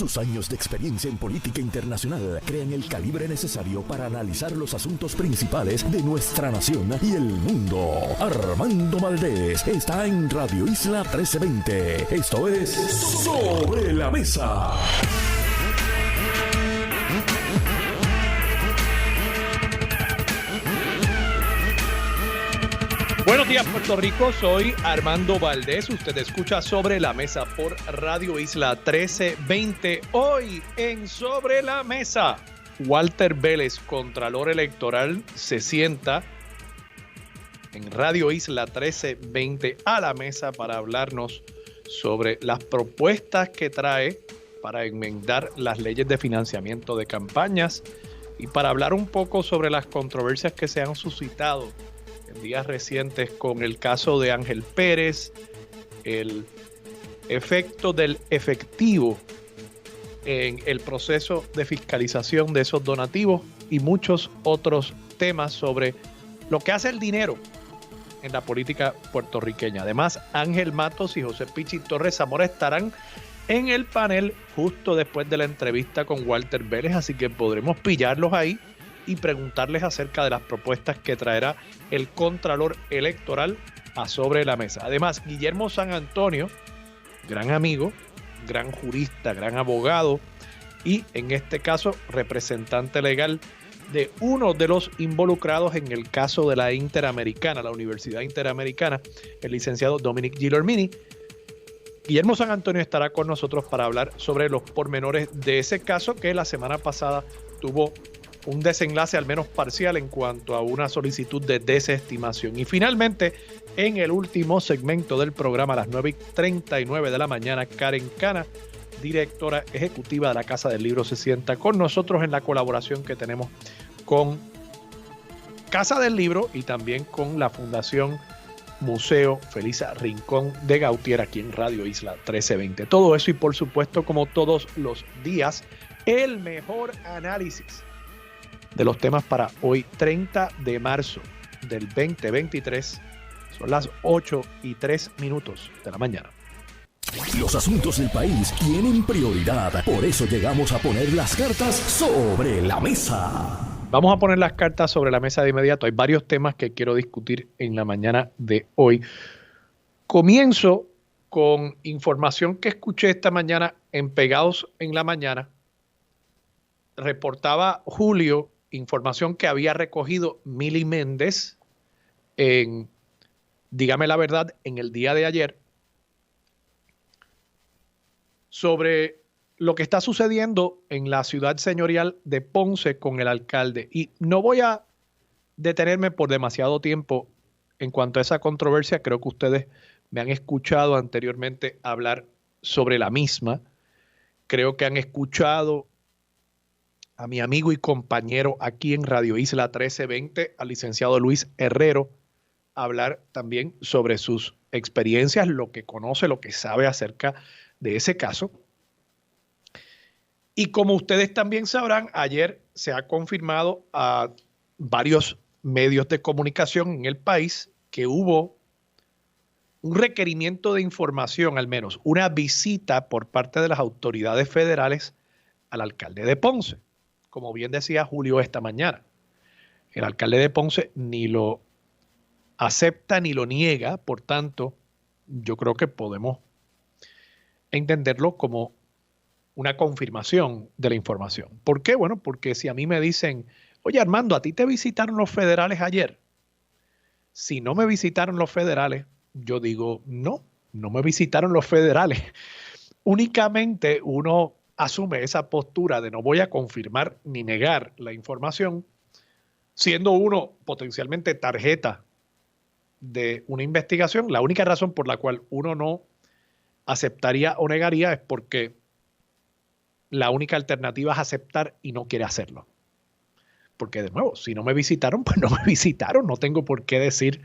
Sus años de experiencia en política internacional crean el calibre necesario para analizar los asuntos principales de nuestra nación y el mundo. Armando Valdés está en Radio Isla 1320. Esto es Sobre la Mesa. Buenos días, Puerto Rico. Soy Armando Valdés. Usted escucha Sobre la Mesa por Radio Isla 1320. Hoy en Sobre la Mesa, Walter Vélez, Contralor Electoral, se sienta en Radio Isla 1320 a la mesa para hablarnos sobre las propuestas que trae para enmendar las leyes de financiamiento de campañas y para hablar un poco sobre las controversias que se han suscitado en días recientes con el caso de Ángel Pérez, el efecto del efectivo en el proceso de fiscalización de esos donativos y muchos otros temas sobre lo que hace el dinero en la política puertorriqueña. Además, Ángel Matos y José Pichi Torres Zamora estarán en el panel justo después de la entrevista con Walter Vélez, así que podremos pillarlos ahí y preguntarles acerca de las propuestas que traerá el Contralor Electoral a Sobre la Mesa. Además, Guillermo San Antonio, gran amigo, gran jurista, gran abogado y en este caso representante legal de uno de los involucrados en el caso de la Interamericana, la Universidad Interamericana, el licenciado Dominic Gilormini. Guillermo San Antonio estará con nosotros para hablar sobre los pormenores de ese caso que la semana pasada tuvo un desenlace al menos parcial en cuanto a una solicitud de desestimación. Y finalmente, en el último segmento del programa, a las 9:39 de la mañana, Karen Cana, directora ejecutiva de la Casa del Libro, se sienta con nosotros en la colaboración que tenemos con Casa del Libro y también con la Fundación Museo Felisa Rincón de Gautier aquí en Radio Isla 1320. Todo eso y por supuesto, como todos los días, el mejor análisis de los temas para hoy, 30 de marzo del 2023. Son las 8:03 de la mañana. Los asuntos del país tienen prioridad. Por eso llegamos a poner las cartas sobre la mesa. Vamos a poner las cartas sobre la mesa de inmediato. Hay varios temas que quiero discutir en la mañana de hoy. Comienzo con información que escuché esta mañana en Pegados en la Mañana. Reportaba Julio información que había recogido Mili Méndez en Dígame la Verdad en el día de ayer sobre lo que está sucediendo en la ciudad señorial de Ponce con el alcalde. Y no voy a detenerme por demasiado tiempo en cuanto a esa controversia. Creo que ustedes me han escuchado anteriormente hablar sobre la misma. Creo que han escuchado a mi amigo y compañero aquí en Radio Isla 1320, al licenciado Luis Herrero, hablar también sobre sus experiencias, lo que conoce, lo que sabe acerca de ese caso. Y como ustedes también sabrán, ayer se ha confirmado a varios medios de comunicación en el país que hubo un requerimiento de información, al menos una visita por parte de las autoridades federales al alcalde de Ponce. Como bien decía Julio esta mañana, el alcalde de Ponce ni lo acepta ni lo niega, por tanto, yo creo que podemos entenderlo como una confirmación de la información. ¿Por qué? Bueno, porque si a mí me dicen, oye Armando, ¿a ti te visitaron los federales ayer? Si no me visitaron los federales, yo digo, no me visitaron los federales. Únicamente uno asume esa postura de no voy a confirmar ni negar la información, siendo uno potencialmente tarjeta de una investigación. La única razón por la cual uno no aceptaría o negaría es porque la única alternativa es aceptar y no quiere hacerlo. Porque de nuevo, si no me visitaron, pues no me visitaron. No tengo por qué decir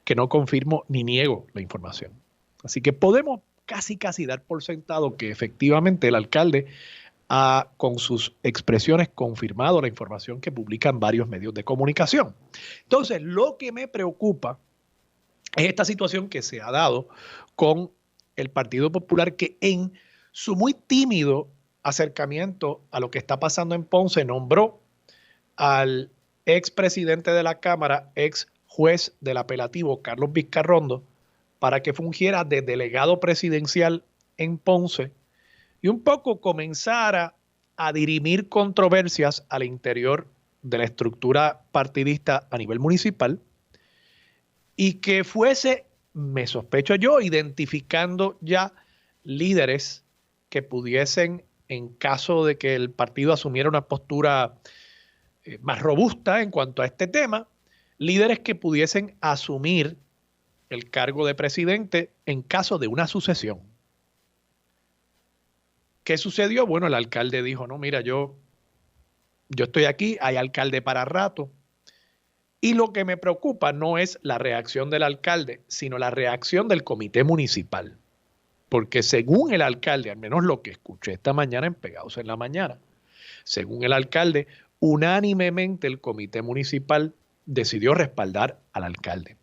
que no confirmo ni niego la información. Así que podemos casi dar por sentado que efectivamente el alcalde ha, con sus expresiones, confirmado la información que publican varios medios de comunicación. Entonces, lo que me preocupa es esta situación que se ha dado con el Partido Popular, que en su muy tímido acercamiento a lo que está pasando en Ponce, nombró al expresidente de la Cámara, ex juez del apelativo, Carlos Vizcarrondo, para que fungiera de delegado presidencial en Ponce y un poco comenzara a dirimir controversias al interior de la estructura partidista a nivel municipal y que fuese, me sospecho yo, identificando ya líderes que pudiesen, en caso de que el partido asumiera una postura más robusta en cuanto a este tema, líderes que pudiesen asumir el cargo de presidente en caso de una sucesión. ¿Qué sucedió? Bueno, el alcalde dijo, no, mira, yo estoy aquí, hay alcalde para rato. Y lo que me preocupa no es la reacción del alcalde, sino la reacción del comité municipal. Porque según el alcalde, al menos lo que escuché esta mañana en Pegados en la Mañana, según el alcalde, unánimemente el comité municipal decidió respaldar al alcalde.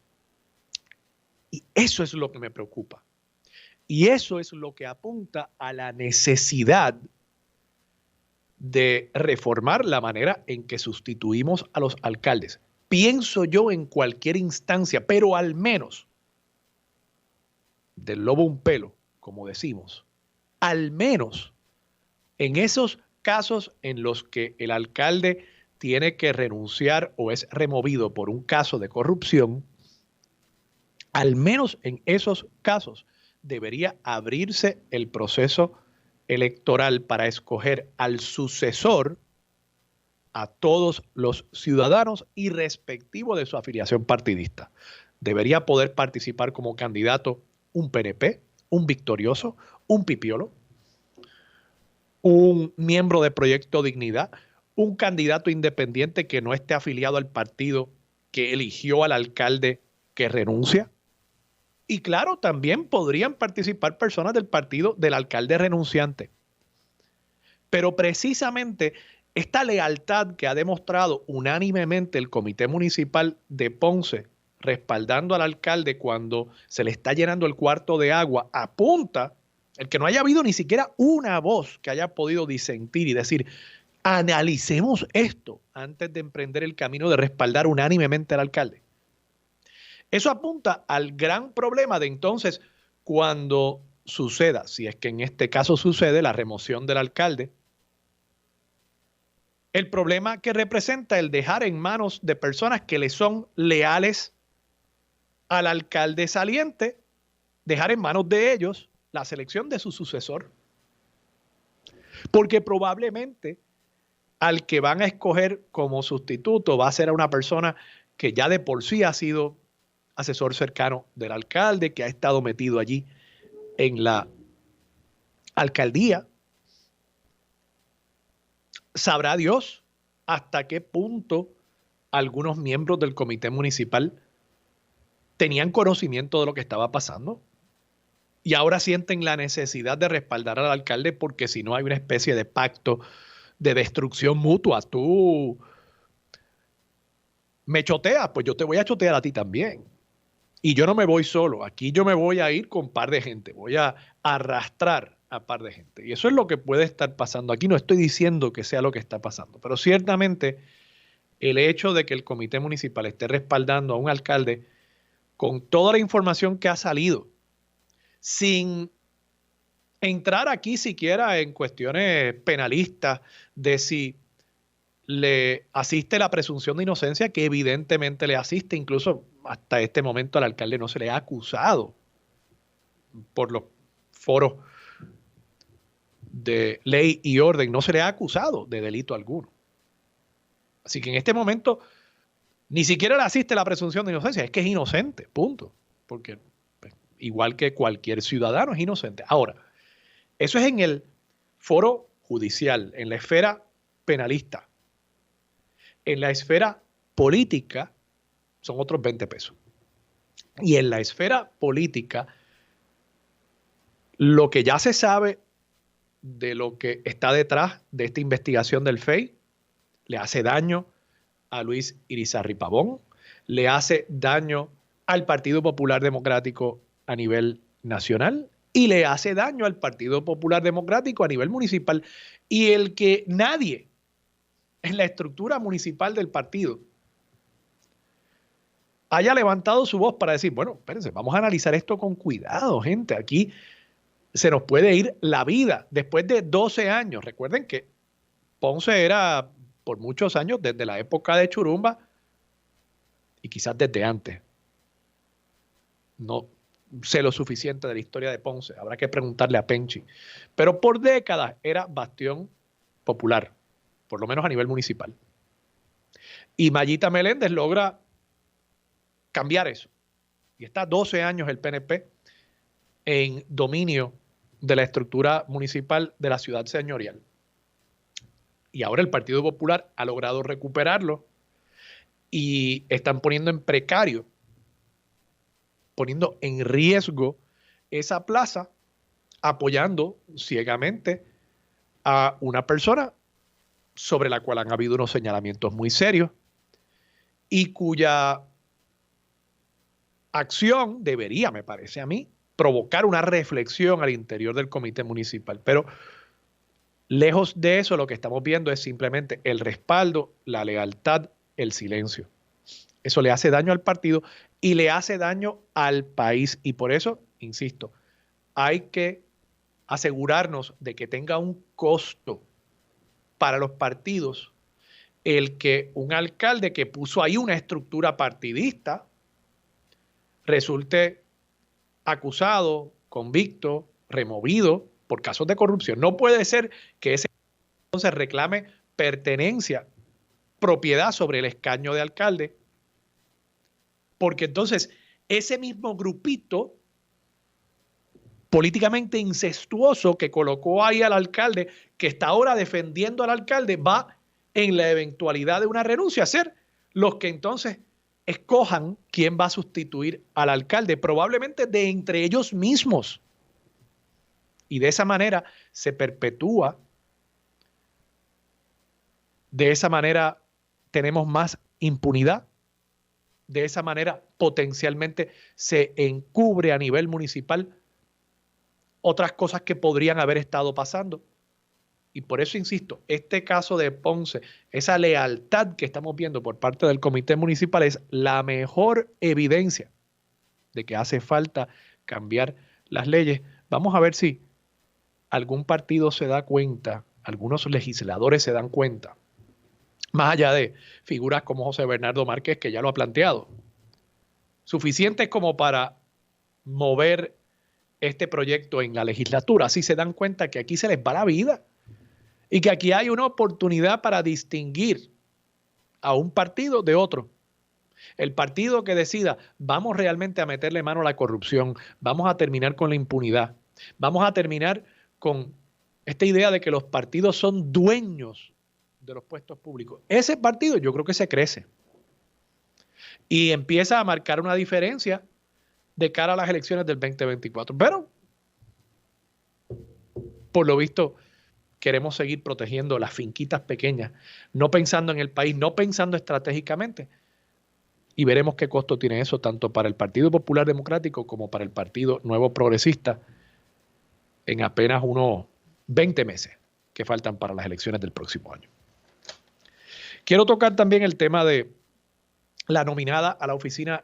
Y eso es lo que me preocupa. Y eso es lo que apunta a la necesidad de reformar la manera en que sustituimos a los alcaldes. Pienso yo en cualquier instancia, pero al menos del lobo un pelo, como decimos, al menos en esos casos en los que el alcalde tiene que renunciar o es removido por un caso de corrupción, al menos en esos casos debería abrirse el proceso electoral para escoger al sucesor a todos los ciudadanos irrespectivo de su afiliación partidista. Debería poder participar como candidato un PNP, un victorioso, un pipiolo, un miembro de Proyecto Dignidad, un candidato independiente que no esté afiliado al partido que eligió al alcalde que renuncia. Y claro, también podrían participar personas del partido del alcalde renunciante. Pero precisamente esta lealtad que ha demostrado unánimemente el Comité Municipal de Ponce, respaldando al alcalde cuando se le está llenando el cuarto de agua, apunta el que no haya habido ni siquiera una voz que haya podido disentir y decir, analicemos esto antes de emprender el camino de respaldar unánimemente al alcalde. Eso apunta al gran problema de entonces cuando suceda, si es que en este caso sucede, la remoción del alcalde, el problema que representa el dejar en manos de personas que le son leales al alcalde saliente, dejar en manos de ellos la selección de su sucesor. Porque probablemente al que van a escoger como sustituto va a ser a una persona que ya de por sí ha sido asesor cercano del alcalde, que ha estado metido allí en la alcaldía. Sabrá Dios hasta qué punto algunos miembros del comité municipal tenían conocimiento de lo que estaba pasando y ahora sienten la necesidad de respaldar al alcalde porque si no hay una especie de pacto de destrucción mutua. Tú me choteas, pues yo te voy a chotear a ti también. Y yo no me voy solo, aquí yo me voy a ir con par de gente, voy a arrastrar a par de gente. Y eso es lo que puede estar pasando. Aquí no estoy diciendo que sea lo que está pasando, pero ciertamente el hecho de que el comité municipal esté respaldando a un alcalde con toda la información que ha salido, sin entrar aquí siquiera en cuestiones penalistas de si le asiste la presunción de inocencia, que evidentemente le asiste, incluso hasta este momento al alcalde no se le ha acusado por los foros de ley y orden, no se le ha acusado de delito alguno. Así que en este momento ni siquiera le asiste la presunción de inocencia, es que es inocente, punto. Porque pues, igual que cualquier ciudadano es inocente. Ahora, eso es en el foro judicial, en la esfera penalista. En la esfera política son otros 20 pesos. Y en la esfera política, lo que ya se sabe de lo que está detrás de esta investigación del FEI le hace daño a Luis Irizarry Pavón, le hace daño al Partido Popular Democrático a nivel nacional y le hace daño al Partido Popular Democrático a nivel municipal. Y el que nadie en la estructura municipal del partido haya levantado su voz para decir, bueno, espérense, vamos a analizar esto con cuidado, gente. Aquí se nos puede ir la vida después de 12 años. Recuerden que Ponce era por muchos años, desde la época de Churumba y quizás desde antes. No sé lo suficiente de la historia de Ponce, habrá que preguntarle a Penchi. Pero por décadas era bastión popular, por lo menos a nivel municipal. Y Mayita Meléndez logra cambiar eso. Y está 12 años el PNP en dominio de la estructura municipal de la ciudad señorial. Y ahora el Partido Popular ha logrado recuperarlo y están poniendo en precario, poniendo en riesgo esa plaza, apoyando ciegamente a una persona sobre la cual han habido unos señalamientos muy serios y cuya acción debería, me parece a mí, provocar una reflexión al interior del comité municipal. Pero lejos de eso, lo que estamos viendo es simplemente el respaldo, la lealtad, el silencio. Eso le hace daño al partido y le hace daño al país. Y por eso, insisto, hay que asegurarnos de que tenga un costo para los partidos el que un alcalde que puso ahí una estructura partidista resulte acusado, convicto, removido por casos de corrupción. No puede ser que ese entonces reclame pertenencia, propiedad sobre el escaño de alcalde, porque entonces ese mismo grupito políticamente incestuoso que colocó ahí al alcalde, que está ahora defendiendo al alcalde, va en la eventualidad de una renuncia a ser los que entonces escojan quién va a sustituir al alcalde, probablemente de entre ellos mismos. Y de esa manera se perpetúa, de esa manera tenemos más impunidad, de esa manera potencialmente se encubre a nivel municipal otras cosas que podrían haber estado pasando. Y por eso insisto, este caso de Ponce, esa lealtad que estamos viendo por parte del comité municipal es la mejor evidencia de que hace falta cambiar las leyes. Vamos a ver si algún partido se da cuenta, algunos legisladores se dan cuenta, más allá de figuras como José Bernardo Márquez, que ya lo ha planteado, suficientes como para mover este proyecto en la legislatura. Así se dan cuenta que aquí se les va la vida y que aquí hay una oportunidad para distinguir a un partido de otro. El partido que decida, vamos realmente a meterle mano a la corrupción, vamos a terminar con la impunidad, vamos a terminar con esta idea de que los partidos son dueños de los puestos públicos. Ese partido yo creo que se crece y empieza a marcar una diferencia de cara a las elecciones del 2024. Pero, por lo visto, queremos seguir protegiendo las finquitas pequeñas, no pensando en el país, no pensando estratégicamente. Y veremos qué costo tiene eso tanto para el Partido Popular Democrático como para el Partido Nuevo Progresista en apenas unos 20 meses que faltan para las elecciones del próximo año. Quiero tocar también el tema de la nominada a la oficina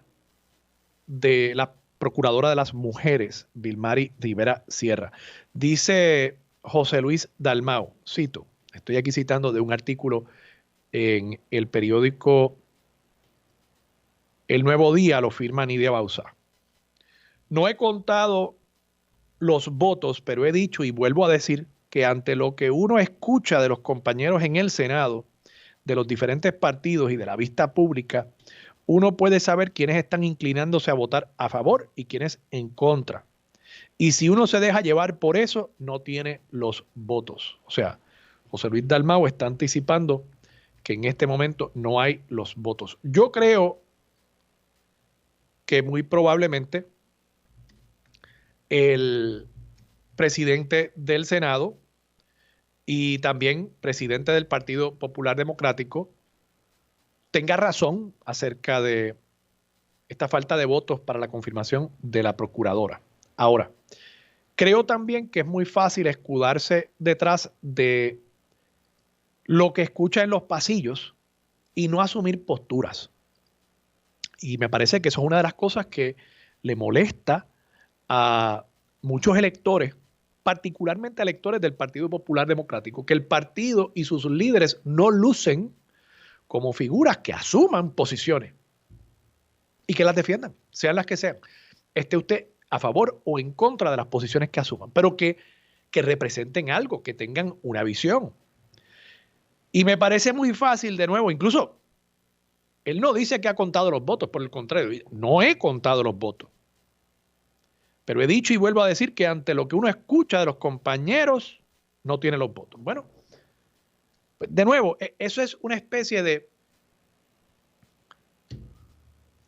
de la Procuradora de las Mujeres, Vilmary Rivera Sierra. Dice José Luis Dalmau, cito, estoy aquí citando de un artículo en el periódico El Nuevo Día, lo firma Nidia Bauzá. No he contado los votos, pero he dicho y vuelvo a decir que ante lo que uno escucha de los compañeros en el Senado, de los diferentes partidos y de la vista pública, uno puede saber quiénes están inclinándose a votar a favor y quiénes en contra. Y si uno se deja llevar por eso, no tiene los votos. O sea, José Luis Dalmau está anticipando que en este momento no hay los votos. Yo creo que muy probablemente el presidente del Senado y también presidente del Partido Popular Democrático tenga razón acerca de esta falta de votos para la confirmación de la procuradora. Ahora, Creo también que es muy fácil escudarse detrás de lo que escucha en los pasillos y no asumir posturas. Y me parece que eso es una de las cosas que le molesta a muchos electores, particularmente a electores del Partido Popular Democrático, que el partido y sus líderes no lucen como figuras que asuman posiciones y que las defiendan, sean las que sean. Esté usted a favor o en contra de las posiciones que asuman, pero que representen algo, que tengan una visión. Y me parece muy fácil, de nuevo, incluso él no dice que ha contado los votos, por el contrario, no he contado los votos. Pero he dicho y vuelvo a decir que ante lo que uno escucha de los compañeros, no tiene los votos. Bueno, de nuevo, eso es una especie de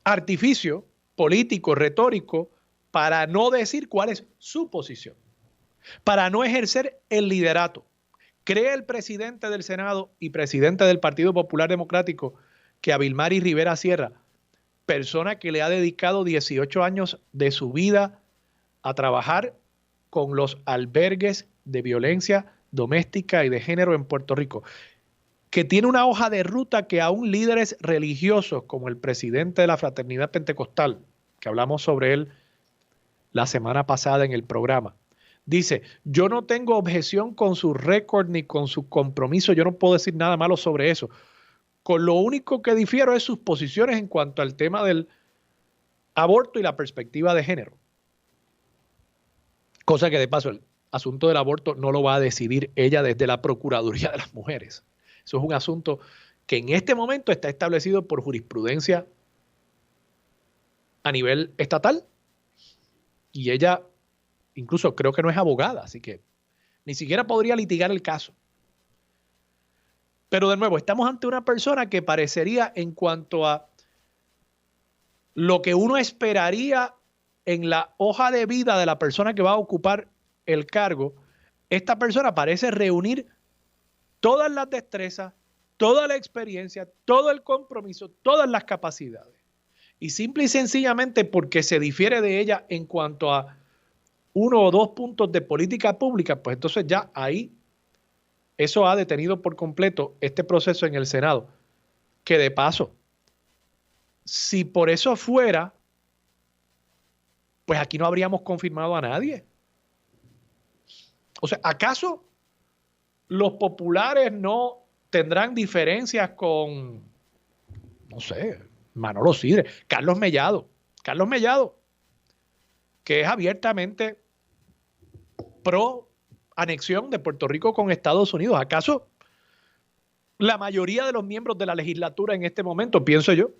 artificio político, retórico, para no decir cuál es su posición, para no ejercer el liderato. ¿Cree el presidente del Senado y presidente del Partido Popular Democrático que Avilmary Rivera Sierra, persona que le ha dedicado 18 años de su vida a trabajar con los albergues de violencia doméstica y de género en Puerto Rico, que tiene una hoja de ruta que aún líderes religiosos como el presidente de la Fraternidad Pentecostal, que hablamos sobre él la semana pasada en el programa, dice, yo no tengo objeción con su récord ni con su compromiso, yo no puedo decir nada malo sobre eso. Con lo único que difiero es sus posiciones en cuanto al tema del aborto y la perspectiva de género. Cosa que de paso el asunto del aborto no lo va a decidir ella desde la Procuraduría de las Mujeres. Eso es un asunto que en este momento está establecido por jurisprudencia a nivel estatal y ella incluso creo que no es abogada, así que ni siquiera podría litigar el caso. Pero de nuevo, estamos ante una persona que parecería, en cuanto a lo que uno esperaría en la hoja de vida de la persona que va a ocupar el cargo, esta persona parece reunir todas las destrezas, toda la experiencia, todo el compromiso, todas las capacidades. Y simple y sencillamente porque se difiere de ella en cuanto a 1 o 2 puntos de política pública, pues entonces ya ahí eso ha detenido por completo este proceso en el Senado. Que de paso, si por eso fuera, pues aquí no habríamos confirmado a nadie. O sea, ¿acaso los populares no tendrán diferencias con, no sé, Manolo Sidre, Carlos Mellado, que es abiertamente pro anexión de Puerto Rico con Estados Unidos? ¿Acaso la mayoría de los miembros de la legislatura en este momento, pienso yo,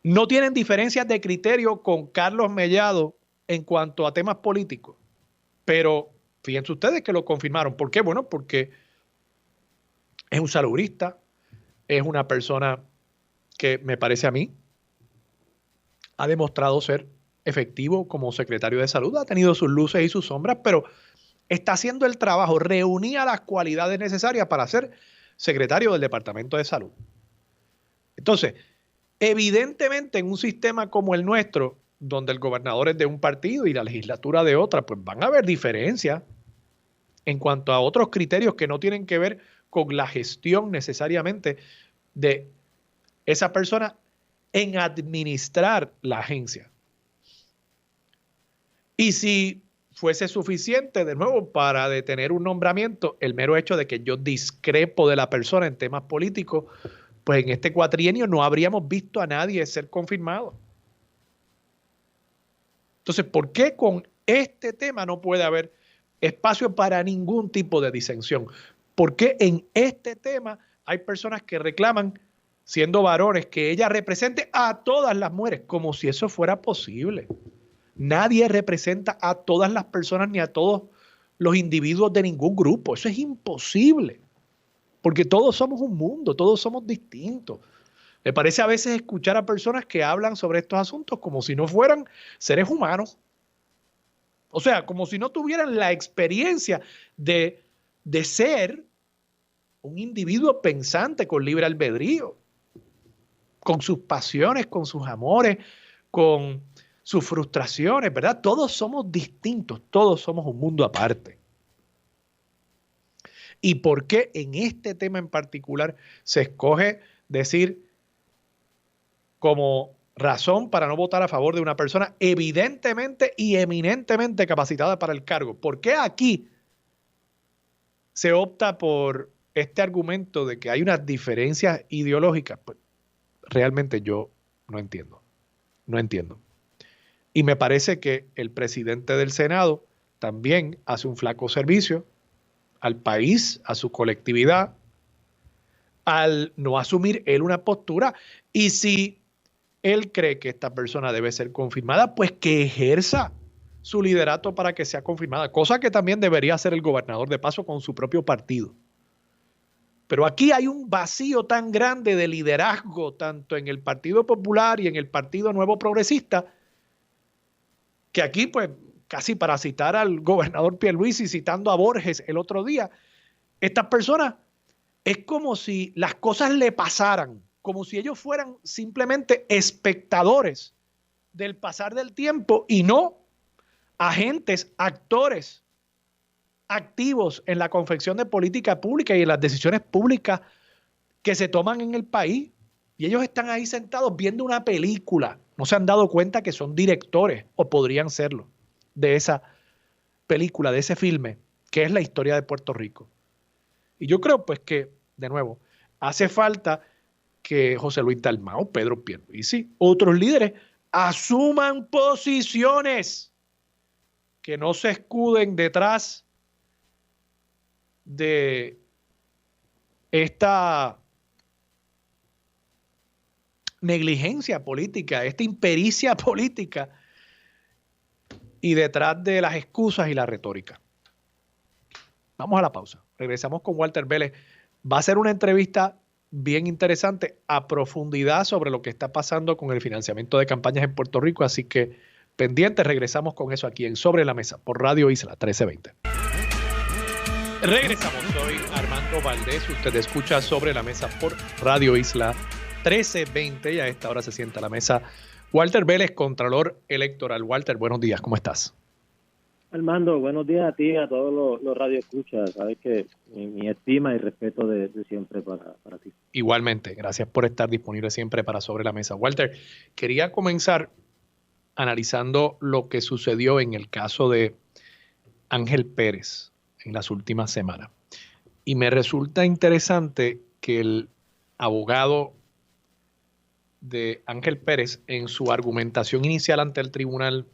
no tienen diferencias de criterio con Carlos Mellado en cuanto a temas políticos? Pero fíjense ustedes que lo confirmaron. ¿Por qué? Bueno, porque es un salubrista, es una persona que me parece a mí ha demostrado ser efectivo como secretario de salud, ha tenido sus luces y sus sombras, pero está haciendo el trabajo, reunía las cualidades necesarias para ser secretario del Departamento de Salud. Entonces, evidentemente en un sistema como el nuestro, donde el gobernador es de un partido y la legislatura de otra, pues van a haber diferencias en cuanto a otros criterios que no tienen que ver con la gestión necesariamente de esa persona en administrar la agencia. Y si fuese suficiente, de nuevo, para detener un nombramiento, el mero hecho de que yo discrepo de la persona en temas políticos, pues en este cuatrienio no habríamos visto a nadie ser confirmado. Entonces, ¿por qué con este tema no puede haber espacio para ningún tipo de disensión? ¿Por qué en este tema hay personas que reclaman, siendo varones, que ella represente a todas las mujeres, como si eso fuera posible? Nadie representa a todas las personas ni a todos los individuos de ningún grupo. Eso es imposible, porque todos somos un mundo, todos somos distintos. Me parece a veces escuchar a personas que hablan sobre estos asuntos como si no fueran seres humanos. O sea, como si no tuvieran la experiencia de ser un individuo pensante con libre albedrío, con sus pasiones, con sus amores, con sus frustraciones, ¿verdad? Todos somos distintos, todos somos un mundo aparte. ¿Y por qué en este tema en particular se escoge decir como razón para no votar a favor de una persona evidentemente y eminentemente capacitada para el cargo? ¿Por qué aquí se opta por este argumento de que hay unas diferencias ideológicas? Pues realmente yo no entiendo. No entiendo. Y me parece que el presidente del Senado también hace un flaco servicio al país, a su colectividad, al no asumir él una postura. Y si él cree que esta persona debe ser confirmada, pues que ejerza su liderato para que sea confirmada, cosa que también debería hacer el gobernador de paso con su propio partido. Pero aquí hay un vacío tan grande de liderazgo, tanto en el Partido Popular y en el Partido Nuevo Progresista, que aquí, pues, casi para citar al gobernador Pierluisi, citando a Borges el otro día, estas personas es como si las cosas le pasaran, como si ellos fueran simplemente espectadores del pasar del tiempo y no agentes, actores activos en la confección de política pública y en las decisiones públicas que se toman en el país. Y ellos están ahí sentados viendo una película. No se han dado cuenta que son directores, o podrían serlo, de esa película, de ese filme, que es la historia de Puerto Rico. Y yo creo, pues, que, de nuevo, hace falta que José Luis Dalmau, Pedro Pierluisi, otros líderes, asuman posiciones, que no se escuden detrás de esta negligencia política, esta impericia política y detrás de las excusas y la retórica. Vamos a la pausa. Regresamos con Walter Vélez. Va a ser una entrevista bien interesante a profundidad sobre lo que está pasando con el financiamiento de campañas en Puerto Rico, así que pendientes, regresamos con eso aquí en Sobre la Mesa por Radio Isla 1320. Regresamos, soy Armando Valdés, usted escucha Sobre la Mesa por Radio Isla 1320 y a esta hora se sienta a la mesa Walter Vélez, Contralor Electoral. Walter, buenos días, ¿cómo estás? Armando, buenos días a ti y a todos los radioescuchas. Sabes que mi estima y respeto de siempre para ti. Igualmente, gracias por estar disponible siempre para Sobre la Mesa. Walter, quería comenzar analizando lo que sucedió en el caso de Ángel Pérez en las últimas semanas. Y me resulta interesante que el abogado de Ángel Pérez, en su argumentación inicial ante el tribunal,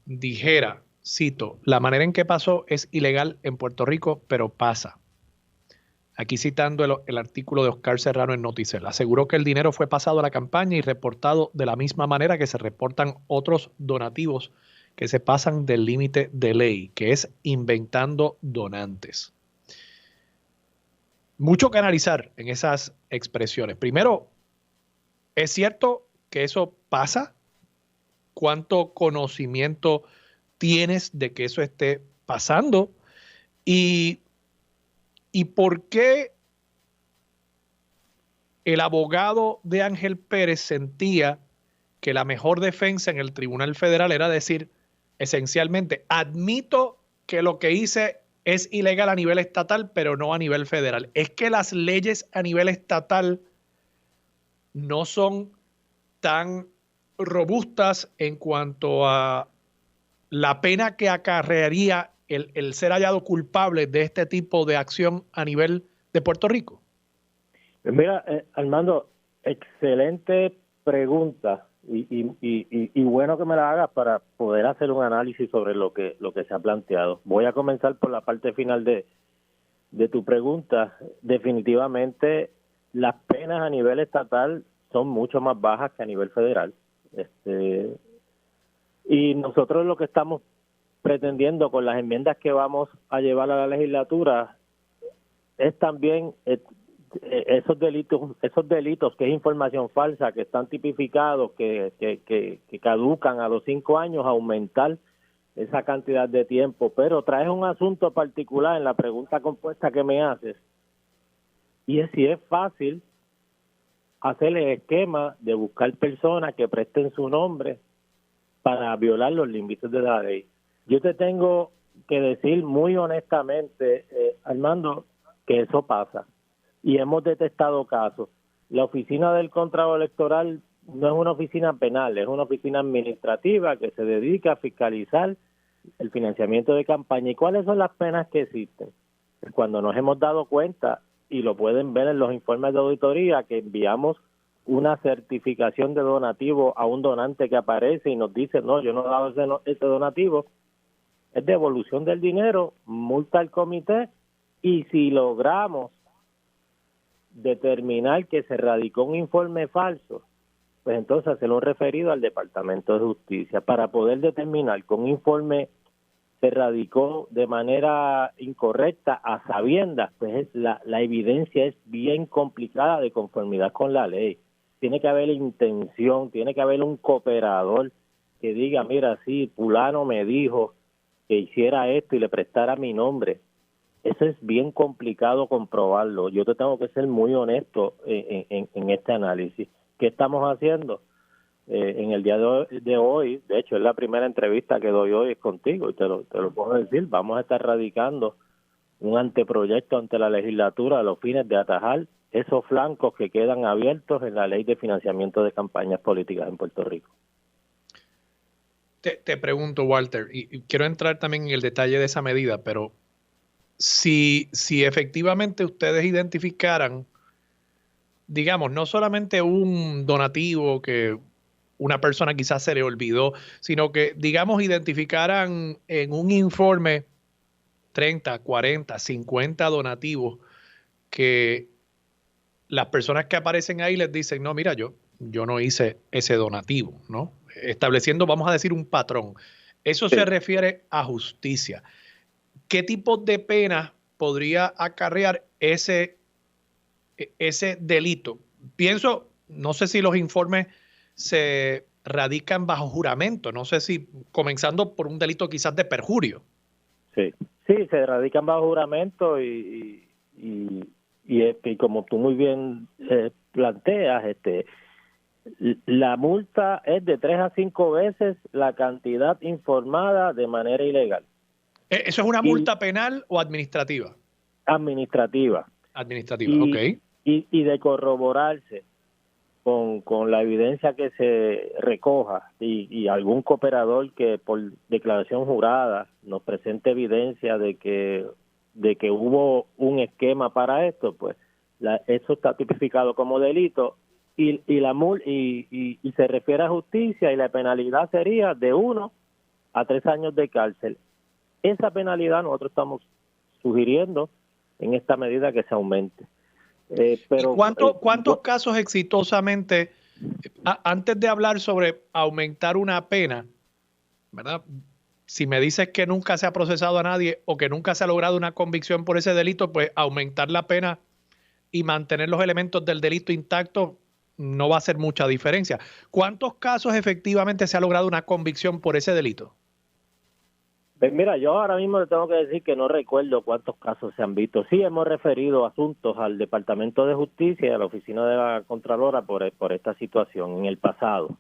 dijera, cito, la manera en que pasó es ilegal en Puerto Rico, pero pasa. Aquí citando el artículo de Oscar Serrano en Noticel, aseguró que el dinero fue pasado a la campaña y reportado de la misma manera que se reportan otros donativos que se pasan del límite de ley, que es inventando donantes. Mucho que analizar en esas expresiones. Primero, ¿es cierto que eso pasa? ¿Cuánto conocimiento tienes de que eso esté pasando? ¿Y por qué el abogado de Ángel Pérez sentía que la mejor defensa en el Tribunal Federal era decir, esencialmente, admito que lo que hice es ilegal a nivel estatal, pero no a nivel federal? Es que las leyes a nivel estatal no son tan robustas en cuanto a la pena que acarrearía el ser hallado culpable de este tipo de acción a nivel de Puerto Rico. Mira, Armando, excelente pregunta y bueno que me la hagas para poder hacer un análisis sobre lo que se ha planteado. Voy a comenzar por la parte final de tu pregunta. Definitivamente las penas a nivel estatal son mucho más bajas que a nivel federal. Y nosotros lo que estamos pretendiendo con las enmiendas que vamos a llevar a la legislatura es también esos delitos que es información falsa, que están tipificados, que caducan a los 5 años, aumentar esa cantidad de tiempo. Pero traes un asunto particular en la pregunta compuesta que me haces, y es si es fácil hacer el esquema de buscar personas que presten su nombre para violar los límites de la ley. Yo te tengo que decir muy honestamente, Armando, que eso pasa. Y hemos detectado casos. La oficina del Contralor Electoral no es una oficina penal, es una oficina administrativa que se dedica a fiscalizar el financiamiento de campaña. ¿Y cuáles son las penas que existen? Cuando nos hemos dado cuenta, y lo pueden ver en los informes de auditoría, que enviamos una certificación de donativo a un donante que aparece y nos dice, no, yo no he dado ese donativo, es devolución del dinero, multa al comité, y si logramos determinar que se radicó un informe falso, pues entonces hacerlo referido al Departamento de Justicia para poder determinar que un informe se radicó de manera incorrecta a sabiendas, pues la evidencia es bien complicada de conformidad con la ley. Tiene que haber intención, tiene que haber un cooperador que diga, mira, sí, fulano me dijo que hiciera esto y le prestara mi nombre. Eso es bien complicado comprobarlo. Yo te tengo que ser muy honesto en este análisis. ¿Qué estamos haciendo? En el día de hoy, de hecho es la primera entrevista que doy hoy es contigo y te lo puedo decir, vamos a estar radicando un anteproyecto ante la legislatura a los fines de atajar esos flancos que quedan abiertos en la ley de financiamiento de campañas políticas en Puerto Rico. Te pregunto, Walter, y quiero entrar también en el detalle de esa medida, pero si efectivamente ustedes identificaran, digamos, no solamente un donativo que una persona quizás se le olvidó, sino que, digamos, identificaran en un informe 30, 40, 50 donativos que las personas que aparecen ahí les dicen, no, mira, yo no hice ese donativo, ¿no? Estableciendo, vamos a decir, un patrón. Eso se refiere a justicia. ¿Qué tipo de pena podría acarrear ese delito? Pienso, no sé si los informes se radican bajo juramento, no sé si comenzando por un delito quizás de perjurio. Sí, se radican bajo juramento y como tú muy bien planteas, la multa es de 3 a 5 veces la cantidad informada de manera ilegal. ¿Eso es una multa penal o administrativa? Administrativa. Administrativa, ok. Y de corroborarse con la evidencia que se recoja y algún cooperador que por declaración jurada nos presente evidencia de que hubo un esquema para esto, pues eso está tipificado como delito y se refiere a justicia y la penalidad sería de 1 a 3 años de cárcel. Esa penalidad nosotros estamos sugiriendo en esta medida que se aumente. Pero ¿Cuántos casos exitosamente, antes de hablar sobre aumentar una pena, ¿verdad? Si me dices que nunca se ha procesado a nadie o que nunca se ha logrado una convicción por ese delito, pues aumentar la pena y mantener los elementos del delito intactos no va a hacer mucha diferencia. ¿Cuántos casos efectivamente se ha logrado una convicción por ese delito? Pues mira, yo ahora mismo le tengo que decir que no recuerdo cuántos casos se han visto. Sí hemos referido asuntos al Departamento de Justicia y a la Oficina de la Contralora por esta situación en el pasado.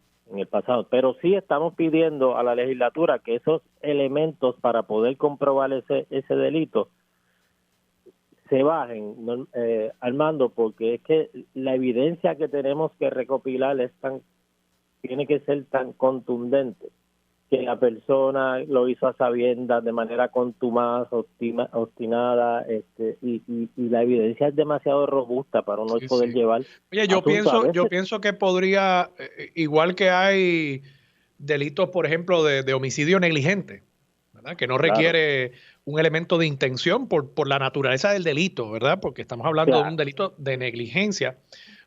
Pero sí estamos pidiendo a la legislatura que esos elementos para poder comprobar ese delito se bajen, Armando, porque es que la evidencia que tenemos que recopilar tiene que ser tan contundente que la persona lo hizo a sabiendas, de manera contumaz, obstinada, y la evidencia es demasiado robusta para uno poder llevar. Oye, yo pienso que podría, igual que hay delitos, por ejemplo, de homicidio negligente, ¿verdad? Que no requiere un elemento de intención por la naturaleza del delito, ¿verdad? Porque estamos hablando de un delito de negligencia.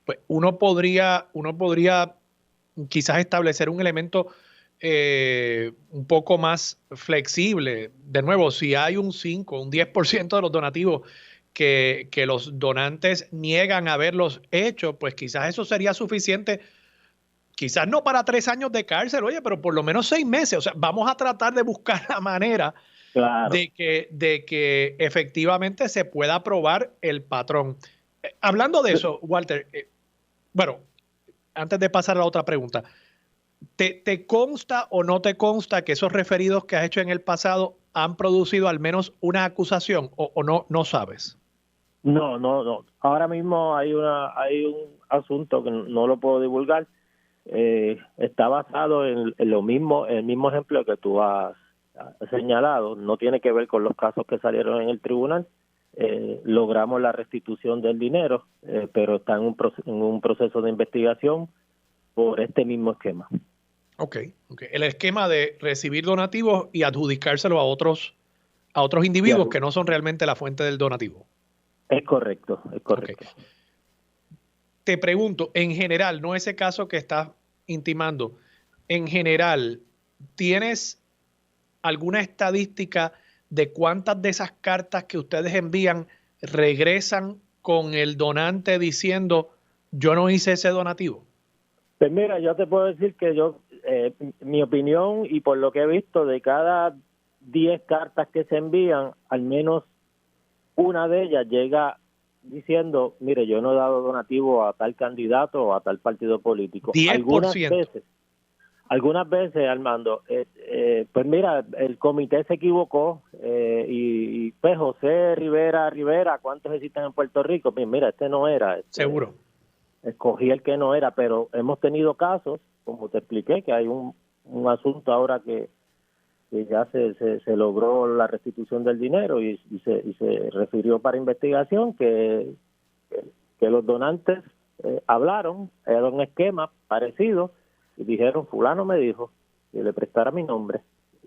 Pues uno podría quizás establecer un elemento un poco más flexible. De nuevo, si hay un 5, un 10% de los donativos que los donantes niegan haberlos hecho, pues quizás eso sería suficiente, quizás no para 3 años de cárcel, oye, pero por lo menos 6 meses. O sea, vamos a tratar de buscar la manera de que efectivamente se pueda probar el patrón. Hablando de eso, Walter, bueno, antes de pasar a la otra pregunta, ¿Te consta o no te consta que esos referidos que has hecho en el pasado han producido al menos una acusación o no sabes? No, no, no. Ahora mismo hay un asunto que no lo puedo divulgar. Está basado en lo mismo, el mismo ejemplo que tú has señalado. No tiene que ver con los casos que salieron en el tribunal. Logramos la restitución del dinero, pero está en un proceso de investigación por este mismo esquema. Okay. El esquema de recibir donativos y adjudicárselo a otros individuos que no son realmente la fuente del donativo. Es correcto, es correcto. Okay. Te pregunto, en general, no ese caso que estás intimando, en general, ¿tienes alguna estadística de cuántas de esas cartas que ustedes envían regresan con el donante diciendo yo no hice ese donativo? Pues mira, yo te puedo decir que mi opinión y por lo que he visto, de cada 10 cartas que se envían, al menos una de ellas llega diciendo, mire, yo no he dado donativo a tal candidato o a tal partido político. 10%. Algunas veces, Armando, pues mira, el comité se equivocó y pues José Rivera, ¿cuántos existen en Puerto Rico? Mira, este no era. Seguro. Escogí el que no era, pero hemos tenido casos, como te expliqué, que hay un asunto ahora que ya se logró la restitución del dinero y se refirió para investigación que los donantes hablaron, era un esquema parecido y dijeron, fulano me dijo que le prestara mi nombre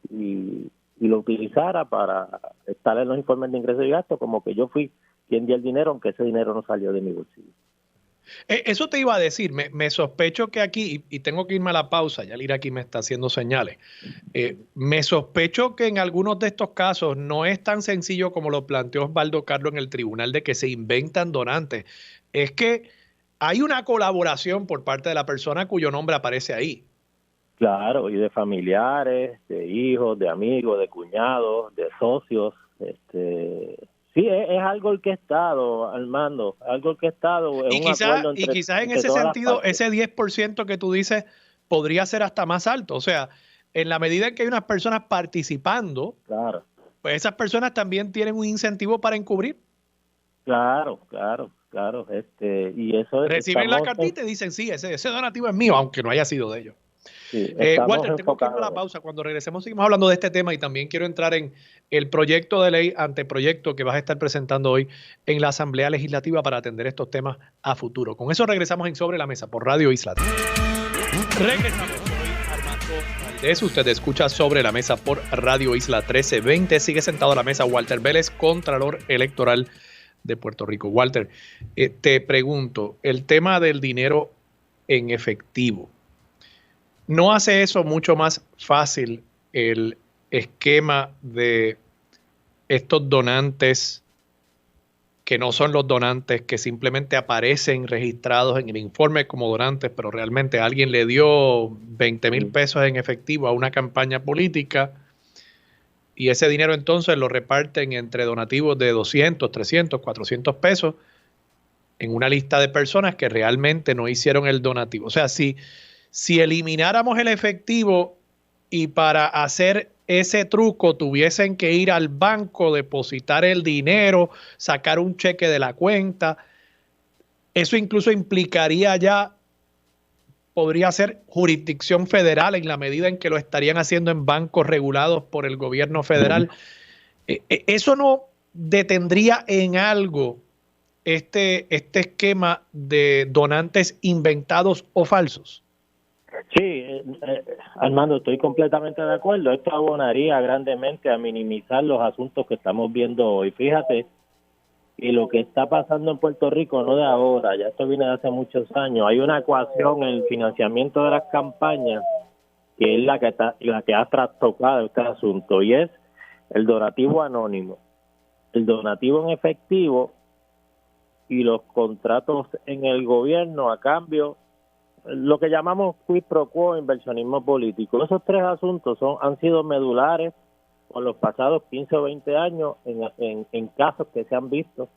y lo utilizara para estar en los informes de ingresos y gastos como que yo fui quien dio el dinero, aunque ese dinero no salió de mi bolsillo. Eso te iba a decir, me sospecho que aquí, y tengo que irme a la pausa, ya Lira aquí me está haciendo señales, me sospecho que en algunos de estos casos no es tan sencillo como lo planteó Osvaldo Carlos en el tribunal de que se inventan donantes, es que hay una colaboración por parte de la persona cuyo nombre aparece ahí. Claro, y de familiares, de hijos, de amigos, de cuñados, de socios, sí, es algo orquestado, Armando, algo orquestado. Y quizás en ese sentido, ese 10% que tú dices podría ser hasta más alto. O sea, en la medida en que hay unas personas participando, claro, pues esas personas también tienen un incentivo para encubrir. Claro. Y eso reciben la cartita y dicen, sí, ese donativo es mío, aunque no haya sido de ellos. Sí, Walter, tengo que irme a la pausa. Cuando regresemos seguimos hablando de este tema y también quiero entrar en el proyecto de ley, anteproyecto que vas a estar presentando hoy en la Asamblea Legislativa para atender estos temas a futuro. Con eso regresamos en Sobre la Mesa por Radio Isla. Regresamos. Soy Armando Valdés. Usted escucha Sobre la Mesa por Radio Isla 1320. Sigue sentado a la mesa Walter Vélez, Contralor Electoral de Puerto Rico. Walter, te pregunto, el tema del dinero en efectivo, ¿no hace eso mucho más fácil el esquema de estos donantes que no son los donantes que simplemente aparecen registrados en el informe como donantes, pero realmente alguien le dio 20,000 pesos en efectivo a una campaña política y ese dinero entonces lo reparten entre donativos de 200, 300, 400 pesos en una lista de personas que realmente no hicieron el donativo? O sea, si elimináramos el efectivo y para hacer ese truco tuviesen que ir al banco, depositar el dinero, sacar un cheque de la cuenta, eso incluso implicaría ya, podría ser jurisdicción federal en la medida en que lo estarían haciendo en bancos regulados por el gobierno federal. ¿Eso no detendría en algo este esquema de donantes inventados o falsos? Sí, Armando, estoy completamente de acuerdo. Esto abonaría grandemente a minimizar los asuntos que estamos viendo hoy. Fíjate, y lo que está pasando en Puerto Rico no de ahora, ya esto viene de hace muchos años. Hay una ecuación en el financiamiento de las campañas que es la que ha trastocado este asunto, y es el donativo anónimo, el donativo en efectivo y los contratos en el gobierno a cambio, lo que llamamos quid pro quo, inversionismo político. Esos tres asuntos han sido medulares por los pasados 15 o 20 años en casos que se han visto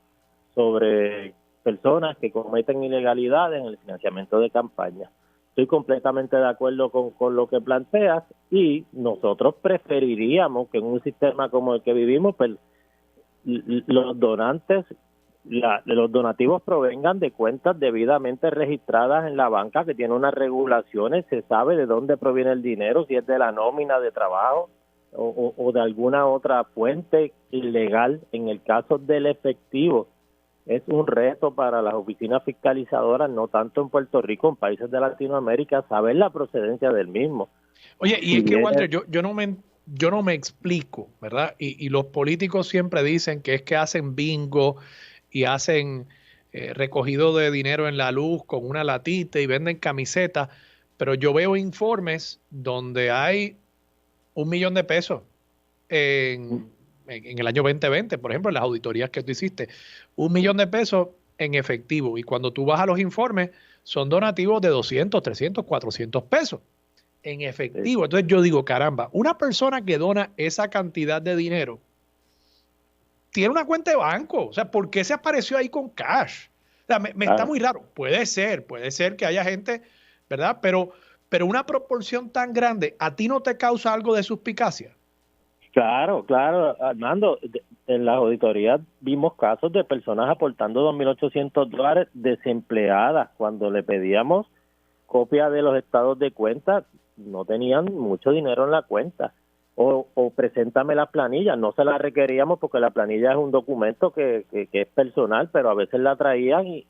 sobre personas que cometen ilegalidades en el financiamiento de campañas. estoy completamente de acuerdo con lo que planteas, y nosotros preferiríamos que en un sistema como el que vivimos, pues, los donantes, los donativos provengan de cuentas debidamente registradas en la banca, que tiene unas regulaciones, se sabe de dónde proviene el dinero, si es de la nómina de trabajo o de alguna otra fuente ilegal. En el caso del efectivo, es un reto para las oficinas fiscalizadoras, no tanto en Puerto Rico, en países de Latinoamérica, saber la procedencia del mismo. Oye, y es que, Walter, yo no me explico, ¿verdad? Y los políticos siempre dicen que es que hacen bingo y hacen recogido de dinero en la luz con una latita y venden camisetas, pero yo veo informes donde hay $1 millón en el año 2020, por ejemplo, en las auditorías que tú hiciste, $1 millón en efectivo. Y cuando tú vas a los informes, son donativos de 200, 300, 400 pesos en efectivo. Entonces yo digo, caramba, una persona que dona esa cantidad de dinero tiene una cuenta de banco. O sea, ¿por qué se apareció ahí con cash? O sea, me está muy raro. Puede ser que haya gente, ¿verdad? Pero una proporción tan grande, ¿a ti no te causa algo de suspicacia? Claro, Armando, en las auditorías vimos casos de personas aportando $2,800 desempleadas. Cuando le pedíamos copia de los estados de cuenta, no tenían mucho dinero en la cuenta. O preséntame las planillas, no se las requeríamos porque la planilla es un documento que es personal, pero a veces la traían y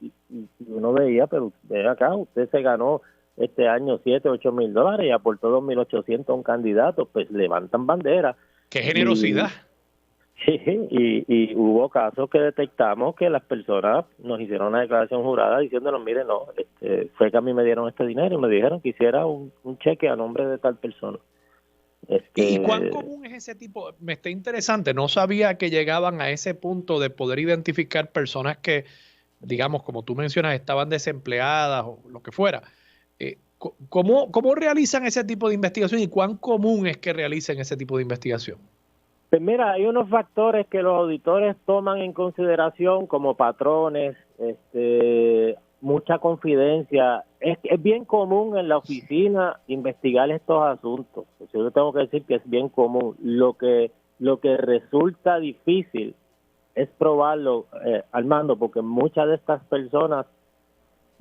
uno veía, pero ve acá, usted se ganó este año $7,000-8,000 y aportó $2,800 a un candidato, pues levantan bandera. ¡Qué generosidad! Y hubo casos que detectamos que las personas nos hicieron una declaración jurada diciéndonos, mire, no, fue que a mí me dieron este dinero y me dijeron que hiciera un cheque a nombre de tal persona. ¿Y cuán común es ese tipo? Me está interesante, no sabía que llegaban a ese punto de poder identificar personas que, digamos, como tú mencionas, estaban desempleadas o lo que fuera. ¿Cómo realizan ese tipo de investigación y cuán común es que realicen ese tipo de investigación? Pues mira, hay unos factores que los auditores toman en consideración como patrones, mucha confidencia. Es bien común en la oficina investigar estos asuntos. Yo tengo que decir que es bien común. Lo que resulta difícil es probarlo, Armando, porque muchas de estas personas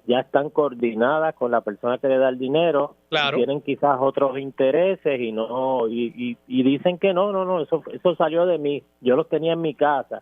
ya están coordinadas con la persona que le da el dinero, claro. Tienen quizás otros intereses y dicen que no, eso salió de mí, yo los tenía en mi casa.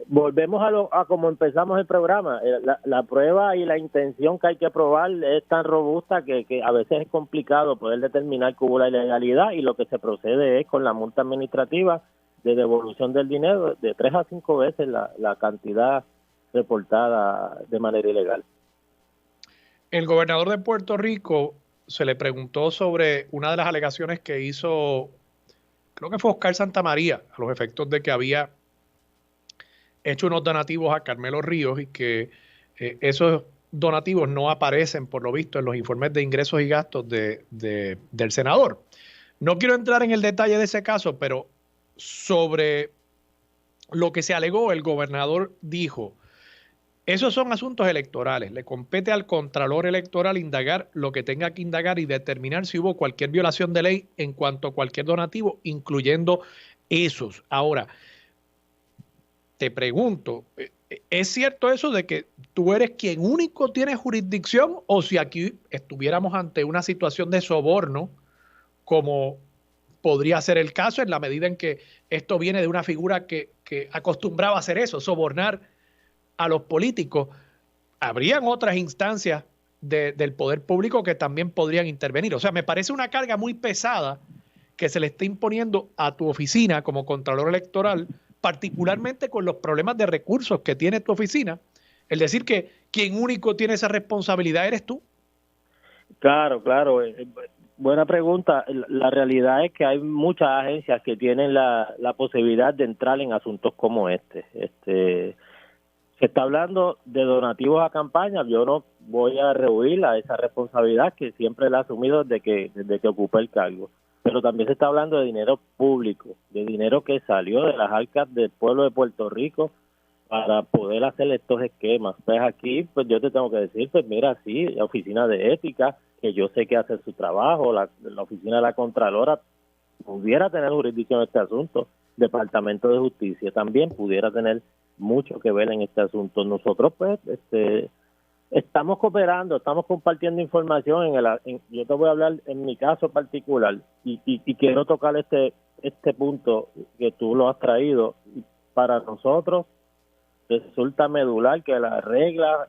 Volvemos a como empezamos el programa, la prueba y la intención que hay que probar es tan robusta que a veces es complicado poder determinar que hubo la ilegalidad, y lo que se procede es con la multa administrativa de devolución del dinero de 3 a 5 veces la cantidad reportada de manera ilegal. El gobernador de Puerto Rico se le preguntó sobre una de las alegaciones que hizo, creo que fue Oscar Santamaría, a los efectos de que había hecho unos donativos a Carmelo Ríos y que esos donativos no aparecen, por lo visto, en los informes de ingresos y gastos del senador. No quiero entrar en el detalle de ese caso, pero sobre lo que se alegó, el gobernador dijo: esos son asuntos electorales, le compete al Contralor Electoral indagar lo que tenga que indagar y determinar si hubo cualquier violación de ley en cuanto a cualquier donativo, incluyendo esos. Ahora, te pregunto, ¿es cierto eso de que tú eres quien único tiene jurisdicción, o si aquí estuviéramos ante una situación de soborno, como podría ser el caso en la medida en que esto viene de una figura que acostumbraba a hacer eso, sobornar a los políticos? Habrían otras instancias del poder público que también podrían intervenir. O sea, me parece una carga muy pesada que se le está imponiendo a tu oficina como Contralor Electoral, particularmente con los problemas de recursos que tiene tu oficina, el decir que quien único tiene esa responsabilidad eres tú. Claro. Buena pregunta. La realidad es que hay muchas agencias que tienen la posibilidad de entrar en asuntos como este. Se está hablando de donativos a campañas. Yo no voy a rehuir a esa responsabilidad que siempre la he asumido desde que ocupé el cargo. Pero también se está hablando de dinero público, de dinero que salió de las arcas del pueblo de Puerto Rico, para poder hacer estos esquemas. Pues aquí, pues yo te tengo que decir, pues mira, sí, la Oficina de Ética, que yo sé que hace su trabajo, la Oficina de la Contralora pudiera tener jurisdicción en este asunto, Departamento de Justicia también pudiera tener mucho que ver en este asunto. Nosotros, pues, estamos cooperando, estamos compartiendo información. Yo te voy a hablar en mi caso particular y quiero tocar este punto que tú lo has traído. Para nosotros resulta medular que las reglas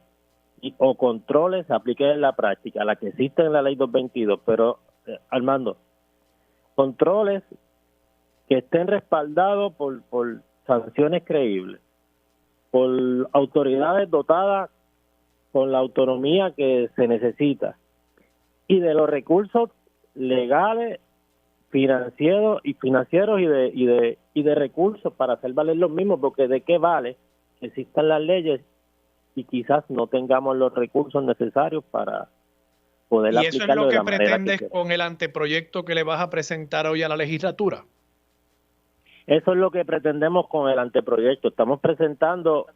o controles se apliquen en la práctica, la que existe en la Ley 222, pero Armando, controles que estén respaldados por sanciones creíbles, por autoridades dotadas con la autonomía que se necesita y de los recursos legales, financieros y de recursos para hacer valer los mismos, porque de qué vale que existan las leyes y quizás no tengamos los recursos necesarios para poder aplicarlo de la manera que queremos. ¿Y eso es lo que pretendes con el anteproyecto que le vas a presentar hoy a la legislatura? Eso es lo que pretendemos con el anteproyecto. Estamos presentando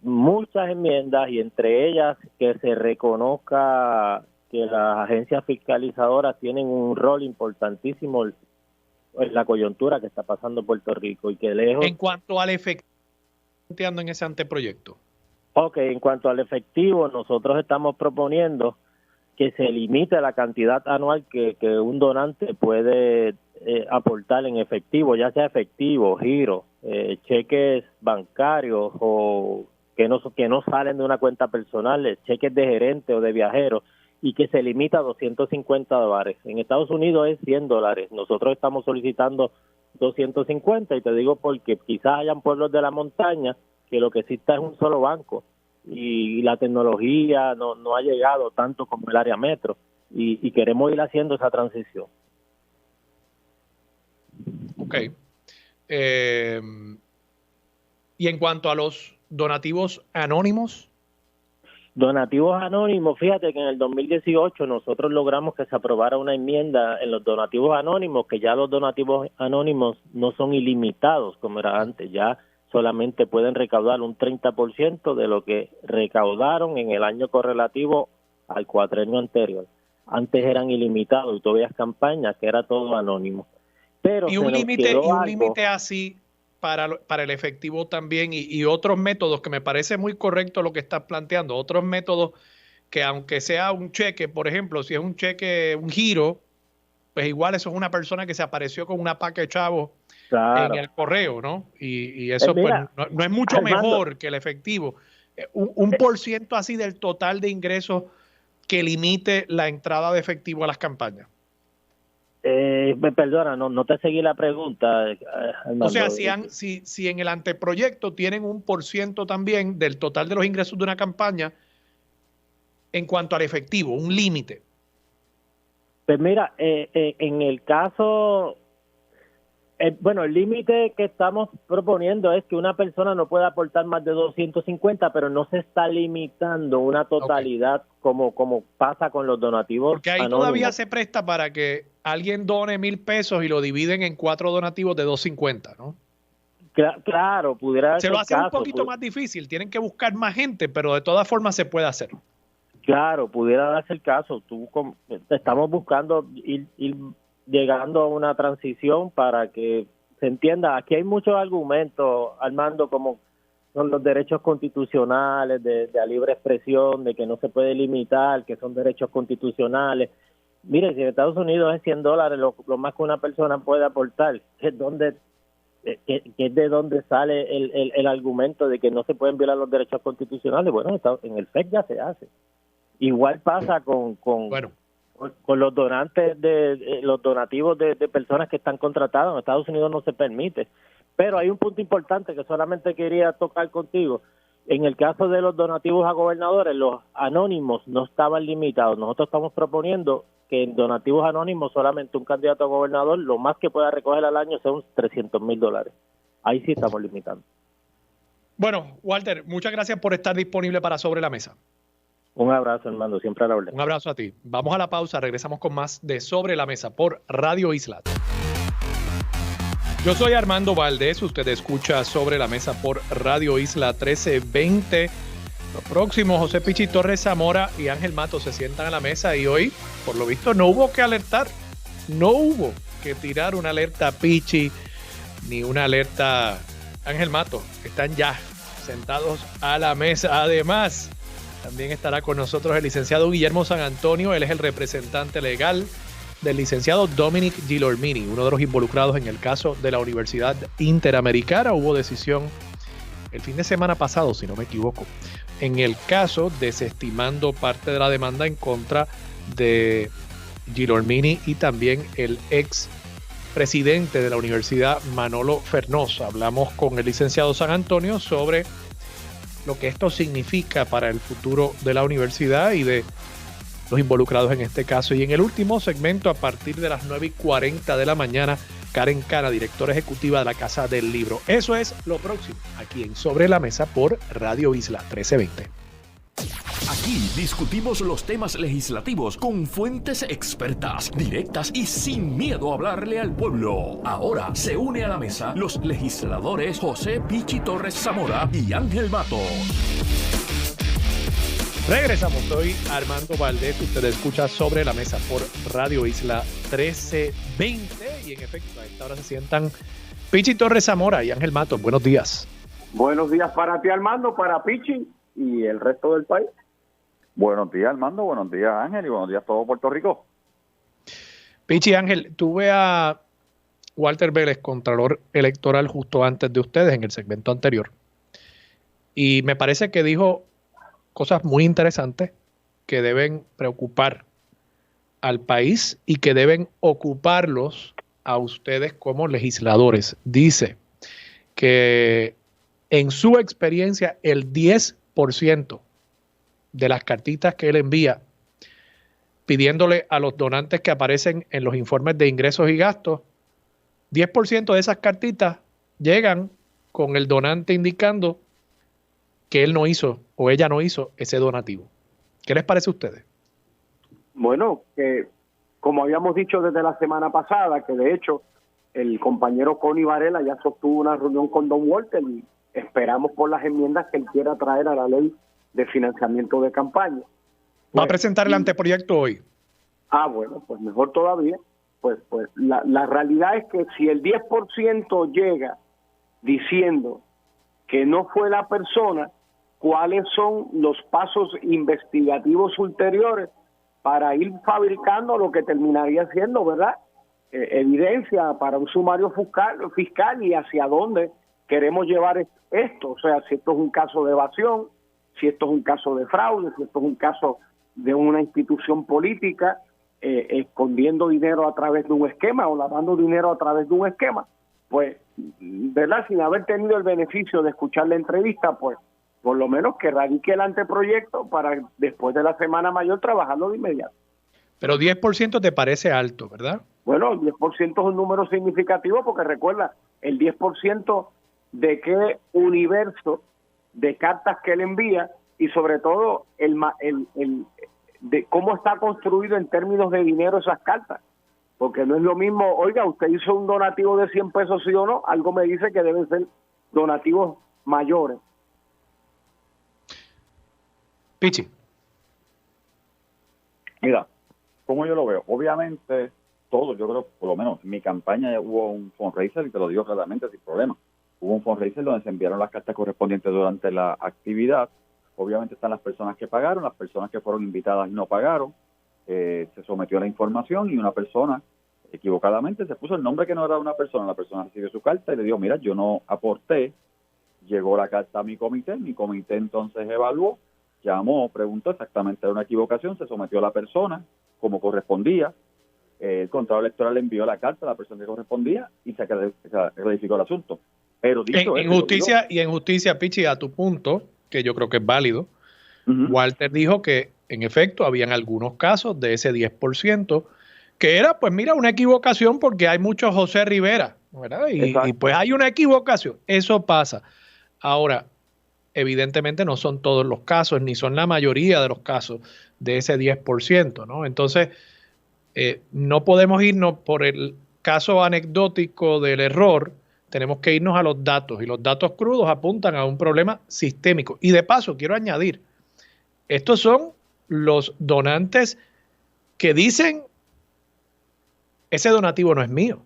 muchas enmiendas y entre ellas que se reconozca que las agencias fiscalizadoras tienen un rol importantísimo en la coyuntura que está pasando Puerto Rico y que lejos... En cuanto al efectivo planteando en ese anteproyecto. Ok, en cuanto al efectivo, nosotros estamos proponiendo que se limite la cantidad anual que un donante puede aportar en efectivo, ya sea efectivo, giro, cheques bancarios o que no salen de una cuenta personal, cheques de gerente o de viajero, y que se limita a $250. En Estados Unidos es $100. Nosotros estamos solicitando 250 y te digo porque quizás hayan pueblos de la montaña que lo que exista es un solo banco y la tecnología no ha llegado tanto como el área metro y queremos ir haciendo esa transición. Ok. Y en cuanto a los donativos anónimos. Donativos anónimos, fíjate que en el 2018 nosotros logramos que se aprobara una enmienda en los donativos anónimos, que ya los donativos anónimos no son ilimitados como era antes, ya solamente pueden recaudar un 30% de lo que recaudaron en el año correlativo al cuatrenio anterior. Antes eran ilimitados y tú veías campañas que era todo anónimo. Pero y un límite así para el efectivo también y otros métodos que me parece muy correcto lo que estás planteando, otros métodos que aunque sea un cheque, por ejemplo, si es un cheque, un giro, pues igual eso es una persona que se apareció con una paca de chavos en el correo, ¿no? Y eso mira, pues no es mucho mejor que el efectivo. Un % así del total de ingresos que limite la entrada de efectivo a las campañas. Perdona, no te seguí la pregunta. Armando. O sea, si en el anteproyecto tienen un % también del total de los ingresos de una campaña en cuanto al efectivo, un límite. Pues mira, en el caso, el límite que estamos proponiendo es que una persona no pueda aportar más de 250, pero no se está limitando una totalidad como pasa con los donativos porque ahí anónimos. Todavía se presta para que alguien done $1,000 y lo dividen en 4 donativos de 250, ¿no? Claro, pudiera se lo hace un poquito más difícil, tienen que buscar más gente, pero de todas formas se puede hacer. Claro, pudiera darse el caso. Estamos buscando ir llegando a una transición para que se entienda. Aquí hay muchos argumentos, Armando, como son los derechos constitucionales de libre expresión, de que no se puede limitar, que son derechos constitucionales. Mire, si en Estados Unidos es $100 lo más que una persona puede aportar, que es de donde sale el argumento de que no se pueden violar los derechos constitucionales. Bueno, en el FEC ya se hace. Igual pasa con los donantes los donativos de personas que están contratadas. En Estados Unidos no se permite. Pero hay un punto importante que solamente quería tocar contigo. En el caso de los donativos a gobernadores, los anónimos no estaban limitados. Nosotros estamos proponiendo que en donativos anónimos solamente un candidato a gobernador, lo más que pueda recoger al año son $300,000. Ahí sí estamos limitando. Bueno, Walter, muchas gracias por estar disponible para Sobre la Mesa. Un abrazo, hermano, siempre a la orden. Un abrazo a ti. Vamos a la pausa, regresamos con más de Sobre la Mesa por Radio Isla. Yo soy Armando Valdés, usted escucha Sobre la Mesa por Radio Isla 1320. Lo próximo, José Pichi Torres Zamora y Ángel Mato se sientan a la mesa y hoy, por lo visto, no hubo que alertar, no hubo que tirar una alerta Pichi ni una alerta Ángel Mato. Están ya sentados a la mesa. Además, también estará con nosotros el licenciado Guillermo San Antonio. Él es el representante legal del licenciado Dominic Gilormini, uno de los involucrados en el caso de la Universidad Interamericana. Hubo decisión el fin de semana pasado, si no me equivoco, en el caso desestimando parte de la demanda en contra de Gilormini y también el ex presidente de la universidad, Manolo Fernoz. Hablamos con el licenciado San Antonio sobre lo que esto significa para el futuro de la universidad y de los involucrados en este caso. Y en el último segmento, a partir de las 9:40 de la mañana, Karen Cana, directora ejecutiva de la Casa del Libro. Eso es lo próximo, aquí en Sobre la Mesa por Radio Isla 1320. Aquí discutimos los temas legislativos con fuentes expertas, directas y sin miedo a hablarle al pueblo. Ahora se une a la mesa los legisladores José Pichi Torres Zamora y Ángel Mato. Regresamos, soy Armando Valdés, usted escucha Sobre la Mesa por Radio Isla 1320 y en efecto a esta hora se sientan Pichi Torres Zamora y Ángel Mato. Buenos días. Buenos días para ti, Armando, para Pichi y el resto del país. Buenos días, Armando, buenos días, Ángel, y buenos días a todo Puerto Rico. Pichi, Ángel, tuve a Walter Vélez, Contralor Electoral, justo antes de ustedes en el segmento anterior, y me parece que dijo cosas muy interesantes que deben preocupar al país y que deben ocuparlos a ustedes como legisladores. Dice que en su experiencia el 10% de las cartitas que él envía pidiéndole a los donantes que aparecen en los informes de ingresos y gastos, 10% de esas cartitas llegan con el donante indicando que él no hizo o ella no hizo ese donativo. ¿Qué les parece a ustedes? Bueno, que como habíamos dicho desde la semana pasada, que de hecho el compañero Connie Varela ya sostuvo una reunión con Don Walter y esperamos por las enmiendas que él quiera traer a la ley de financiamiento de campaña. ¿Va a presentar el anteproyecto hoy? Bueno, pues mejor todavía. Pues la realidad es que si el 10% llega diciendo que no fue la persona, ¿cuáles son los pasos investigativos ulteriores para ir fabricando lo que terminaría siendo, verdad? Evidencia para un sumario fiscal y hacia dónde queremos llevar esto. O sea, si esto es un caso de evasión, si esto es un caso de fraude, si esto es un caso de una institución política escondiendo dinero a través de un esquema o lavando dinero a través de un esquema, pues, ¿verdad? Sin haber tenido el beneficio de escuchar la entrevista, pues, por lo menos que radique el anteproyecto para después de la Semana Mayor trabajarlo de inmediato. Pero 10% te parece alto, ¿verdad? Bueno, el 10% es un número significativo porque recuerda, el 10% de qué universo de cartas que él envía y sobre todo de cómo está construido en términos de dinero esas cartas. Porque no es lo mismo, oiga, usted hizo un donativo de 100 pesos, sí o no, algo me dice que deben ser donativos mayores. Pichi. Mira, como yo lo veo, obviamente todo, yo creo, por lo menos en mi campaña hubo un fundraiser, y te lo digo claramente sin problema. Hubo un fundraiser donde se enviaron las cartas correspondientes durante la actividad. Obviamente están las personas que pagaron, las personas que fueron invitadas y no pagaron. Se sometió la información y una persona equivocadamente se puso el nombre que no era de una persona. La persona recibió su carta y le dijo, mira, yo no aporté. Llegó la carta a mi comité entonces evaluó, llamó, preguntó exactamente, era una equivocación, se sometió a la persona como correspondía. El Contralor Electoral le envió la carta a la persona que correspondía y se clarificó el asunto. Pero dicho en justicia, Pichi, a tu punto, que yo creo que es válido, Walter dijo que en efecto habían algunos casos de ese 10% que era, pues mira, una equivocación porque hay muchos José Rivera, ¿verdad? Y pues hay una equivocación, eso pasa. Ahora, evidentemente no son todos los casos, ni son la mayoría de los casos de ese 10%, ¿no? Entonces, no podemos irnos por el caso anecdótico del error, tenemos que irnos a los datos, y los datos crudos apuntan a un problema sistémico. Y de paso, quiero añadir, estos son los donantes que dicen, ese donativo no es mío.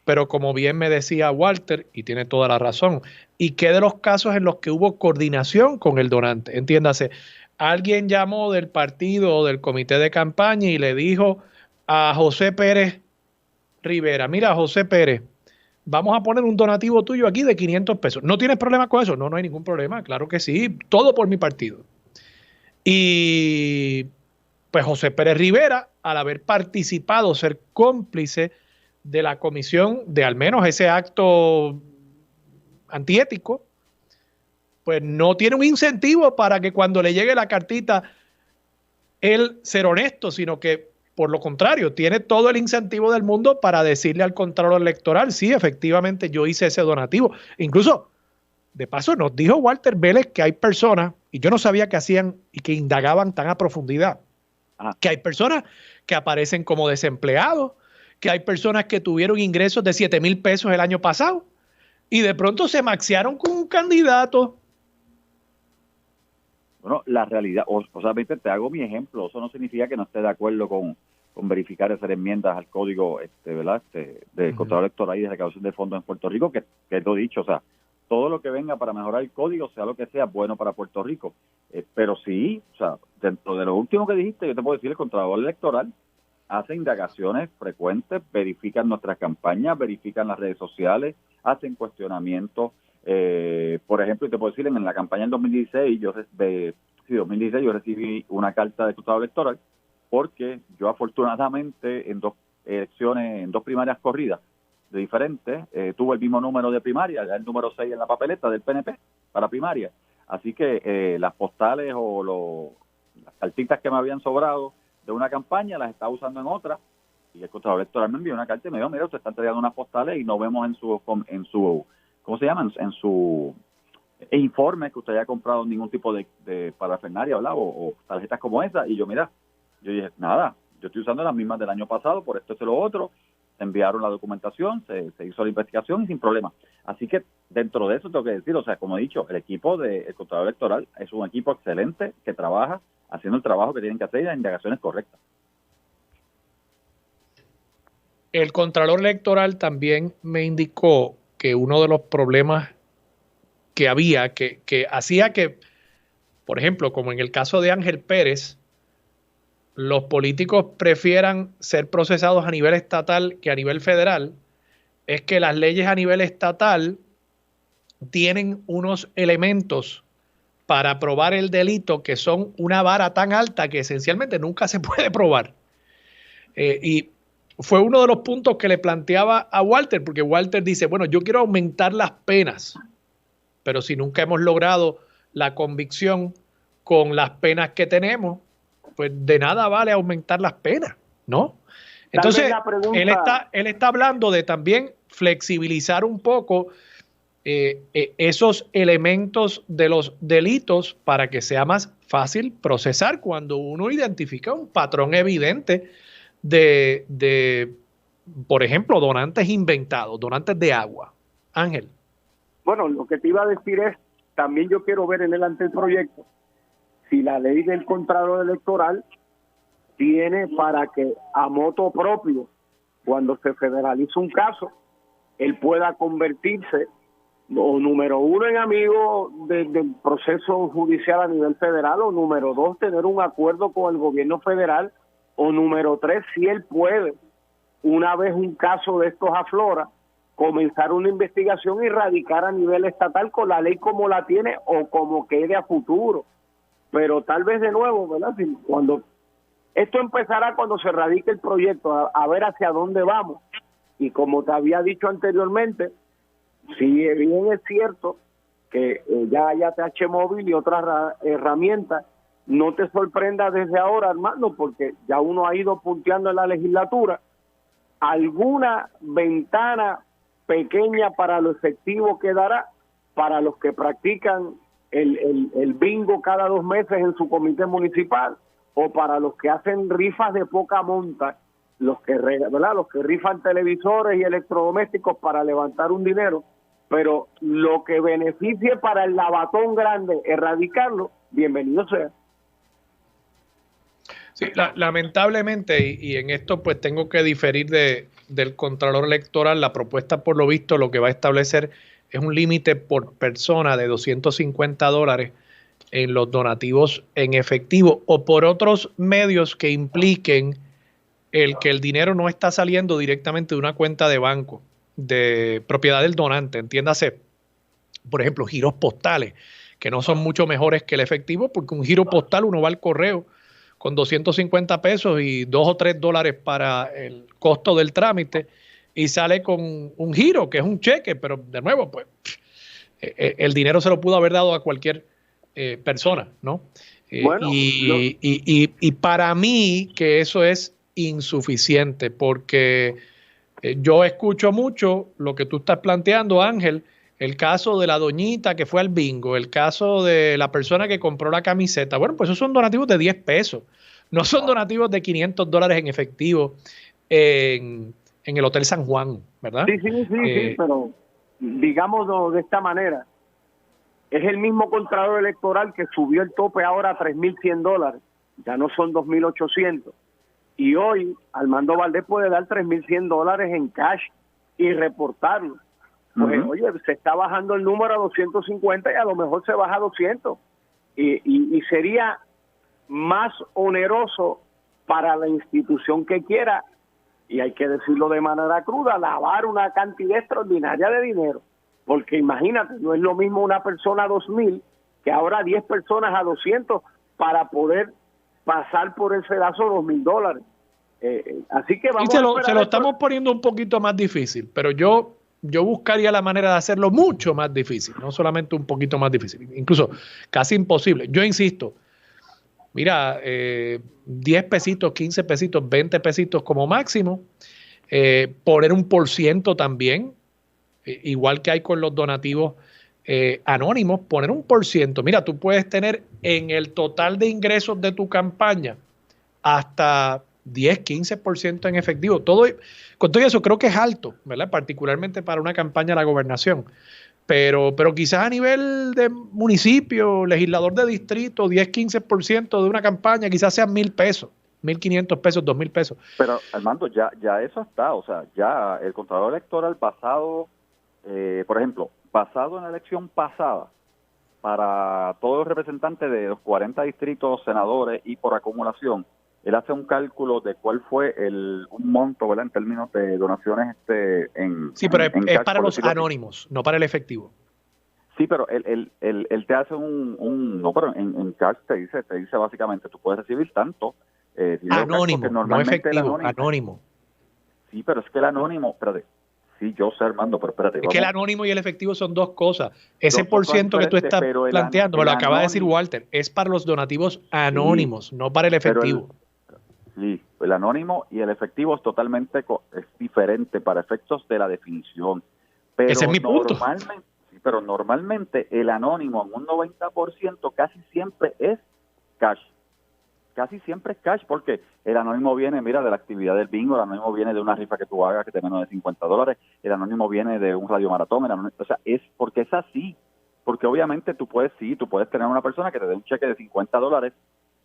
Pero como bien me decía Walter, y tiene toda la razón, ¿y qué de los casos en los que hubo coordinación con el donante? Entiéndase, alguien llamó del partido o del comité de campaña y le dijo a José Pérez Rivera, mira, José Pérez, vamos a poner un donativo tuyo aquí de 500 pesos. ¿No tienes problema con eso? No, no hay ningún problema, claro que sí, todo por mi partido. Y pues José Pérez Rivera, al haber participado, ser cómplice de la comisión de al menos ese acto antiético, pues no tiene un incentivo para que cuando le llegue la cartita él ser honesto, sino que por lo contrario, tiene todo el incentivo del mundo para decirle al Contralor Electoral, sí, efectivamente yo hice ese donativo. Incluso, de paso, nos dijo Walter Vélez que hay personas, y yo no sabía que hacían y que indagaban tan a profundidad, que hay personas que aparecen como desempleados, que hay personas que tuvieron ingresos de 7,000 pesos el año pasado y de pronto se maxearon con un candidato. Bueno, la realidad, o sea, te hago mi ejemplo, eso no significa que no esté de acuerdo con verificar hacer enmiendas al código ¿verdad? De Contralor Electoral y de recaudación de fondos en Puerto Rico, que lo he dicho, o sea, todo lo que venga para mejorar el código, sea lo que sea, bueno para Puerto Rico. Pero sí, o sea, dentro de lo último que dijiste, yo te puedo decir, el Contralor Electoral hace indagaciones frecuentes, verifican nuestras campañas, verifican las redes sociales, hacen cuestionamientos. Por ejemplo, te puedo decir, en la campaña del 2016, yo recibí una carta de Contralor Electoral porque yo afortunadamente en dos elecciones, en dos primarias corridas de diferentes, tuve el mismo número de primaria, el número 6 en la papeleta del PNP para primaria. Así que las postales o las cartitas que me habían sobrado de una campaña las estaba usando en otra, y el Contralor Electoral me envió una carta y me dijo, mira, usted está entregando unas postales y no vemos en su ¿cómo se llaman? En su informe que usted haya comprado ningún tipo de parafernalia, ¿verdad? O tarjetas como esa. Y yo dije, nada, yo estoy usando las mismas del año pasado, por esto y lo otro. Se enviaron la documentación, se hizo la investigación y sin problema. Así que dentro de eso tengo que decir, o sea, como he dicho, el equipo del Contralor Electoral es un equipo excelente que trabaja haciendo el trabajo que tienen que hacer y las indagaciones correctas. El Contralor Electoral también me indicó que uno de los problemas que había, que hacía que, por ejemplo, como en el caso de Ángel Pérez, los políticos prefieran ser procesados a nivel estatal que a nivel federal, es que las leyes a nivel estatal tienen unos elementos para probar el delito que son una vara tan alta que esencialmente nunca se puede probar. Y fue uno de los puntos que le planteaba a Walter, porque Walter dice, bueno, yo quiero aumentar las penas, pero si nunca hemos logrado la convicción con las penas que tenemos, pues de nada vale aumentar las penas, ¿no? Entonces, él está hablando de también flexibilizar un poco esos elementos de los delitos para que sea más fácil procesar cuando uno identifica un patrón evidente de, por ejemplo, donantes inventados, donantes de agua. Ángel. Bueno, lo que te iba a decir es, también yo quiero ver en el anteproyecto si la ley del Contralor Electoral tiene para que a motu propio, cuando se federalice un caso, él pueda convertirse, o número uno, en amigo del proceso judicial a nivel federal, o número dos, tener un acuerdo con el gobierno federal, o número tres, si él puede, una vez un caso de estos aflora, comenzar una investigación y radicar a nivel estatal con la ley como la tiene o como quede a futuro. Pero tal vez de nuevo, ¿verdad? Cuando esto empezará cuando se radique el proyecto, a ver hacia dónde vamos. Y como te había dicho anteriormente, si bien es cierto que ya hay ATH móvil y otras herramientas, no te sorprenda desde ahora, hermano, porque ya uno ha ido punteando en la legislatura alguna ventana pequeña para lo efectivo que dará para los que practican el bingo cada 2 meses en su comité municipal, o para los que hacen rifas de poca monta ¿verdad? Los que rifan televisores y electrodomésticos para levantar un dinero, pero lo que beneficie para el lavatón grande erradicarlo, bienvenido sea. Sí, lamentablemente, y en esto pues tengo que diferir del Contralor Electoral. La propuesta, por lo visto, lo que va a establecer es un límite por persona de $250 en los donativos en efectivo o por otros medios que impliquen el que el dinero no está saliendo directamente de una cuenta de banco de propiedad del donante. Entiéndase, por ejemplo, giros postales, que no son mucho mejores que el efectivo, porque un giro postal uno va al correo con 250 pesos y $2 o $3 para el costo del trámite y sale con un giro, que es un cheque, pero de nuevo, pues el dinero se lo pudo haber dado a cualquier persona, ¿no? Bueno, y para mí que eso es insuficiente, porque yo escucho mucho lo que tú estás planteando, Ángel, el caso de la doñita que fue al bingo, el caso de la persona que compró la camiseta. Bueno, pues esos son donativos de 10 pesos, no son donativos de $500 en efectivo en el Hotel San Juan, ¿verdad? Sí, pero digámoslo de esta manera, es el mismo Contralor Electoral que subió el tope ahora a $3,100, ya no son 2,800, y hoy Armando Valdés puede dar $3,100 en cash y reportarlo. Pues, oye, se está bajando el número a 250 y a lo mejor se baja a 200. Y sería más oneroso para la institución que quiera, y hay que decirlo de manera cruda, lavar una cantidad extraordinaria de dinero. Porque imagínate, no es lo mismo una persona a 2,000 que ahora 10 personas a 200 para poder pasar por ese lazo $2,000. Así que vamos se lo estamos poniendo un poquito más difícil, pero yo buscaría la manera de hacerlo mucho más difícil, no solamente un poquito más difícil, incluso casi imposible. Yo insisto, mira, 10 pesitos, 15 pesitos, 20 pesitos como máximo, poner un % también, igual que hay con los donativos anónimos, poner un %. Mira, tú puedes tener en el total de ingresos de tu campaña hasta 10, 15% en efectivo. Con todo eso creo que es alto, ¿verdad? Particularmente para una campaña a la gobernación. Pero quizás a nivel de municipio, legislador de distrito, 10, 15% de una campaña, quizás sean $1,000 pesos, $1,500 pesos, $2,000 pesos. Pero, Armando, ya eso está. O sea, ya el Contralor Electoral pasado, por ejemplo, basado en la elección pasada, para todos los representantes de los 40 distritos, senadores y por acumulación, él hace un cálculo de cuál fue un monto, ¿verdad?, en términos de donaciones Sí, pero es para los anónimos, no para el efectivo. Sí, pero él te hace no, pero en cash te dice básicamente, tú puedes recibir tanto. Anónimo, no efectivo, anónimo. Sí, pero es que el anónimo, espérate. Sí, yo sé, Armando, pero espérate. Es que el anónimo y el efectivo son dos cosas. Ese % que tú estás planteando, me lo acaba de decir Walter, es para los donativos anónimos, sí, no para el efectivo. Sí, el anónimo y el efectivo es totalmente diferente para efectos de la definición. Pero ese es mi punto. Pero normalmente el anónimo en un 90% casi siempre es cash. Casi siempre es cash, porque el anónimo viene, mira, de la actividad del bingo, el anónimo viene de una rifa que tú hagas que te menos de $50, el anónimo viene de un radiomaratón, o sea, es porque es así. Porque obviamente tú puedes tener una persona que te dé un cheque de $50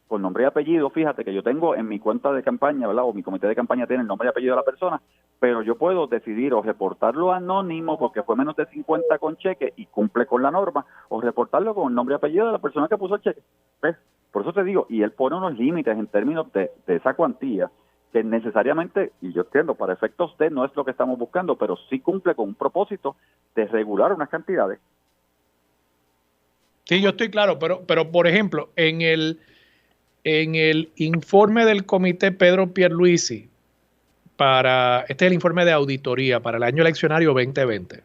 con nombre y apellido. Fíjate que yo tengo en mi cuenta de campaña, ¿verdad?, o mi comité de campaña tiene el nombre y apellido de la persona, pero yo puedo decidir o reportarlo anónimo porque fue menos de 50 con cheque y cumple con la norma, o reportarlo con el nombre y apellido de la persona que puso el cheque. ¿Ves? Por eso te digo, y él pone unos límites en términos de esa cuantía que necesariamente, y yo entiendo, para efectos de no es lo que estamos buscando, pero sí cumple con un propósito de regular unas cantidades. Sí, yo estoy claro, pero por ejemplo, en el informe del comité Pedro Pierluisi, este es el informe de auditoría para el año eleccionario 2020,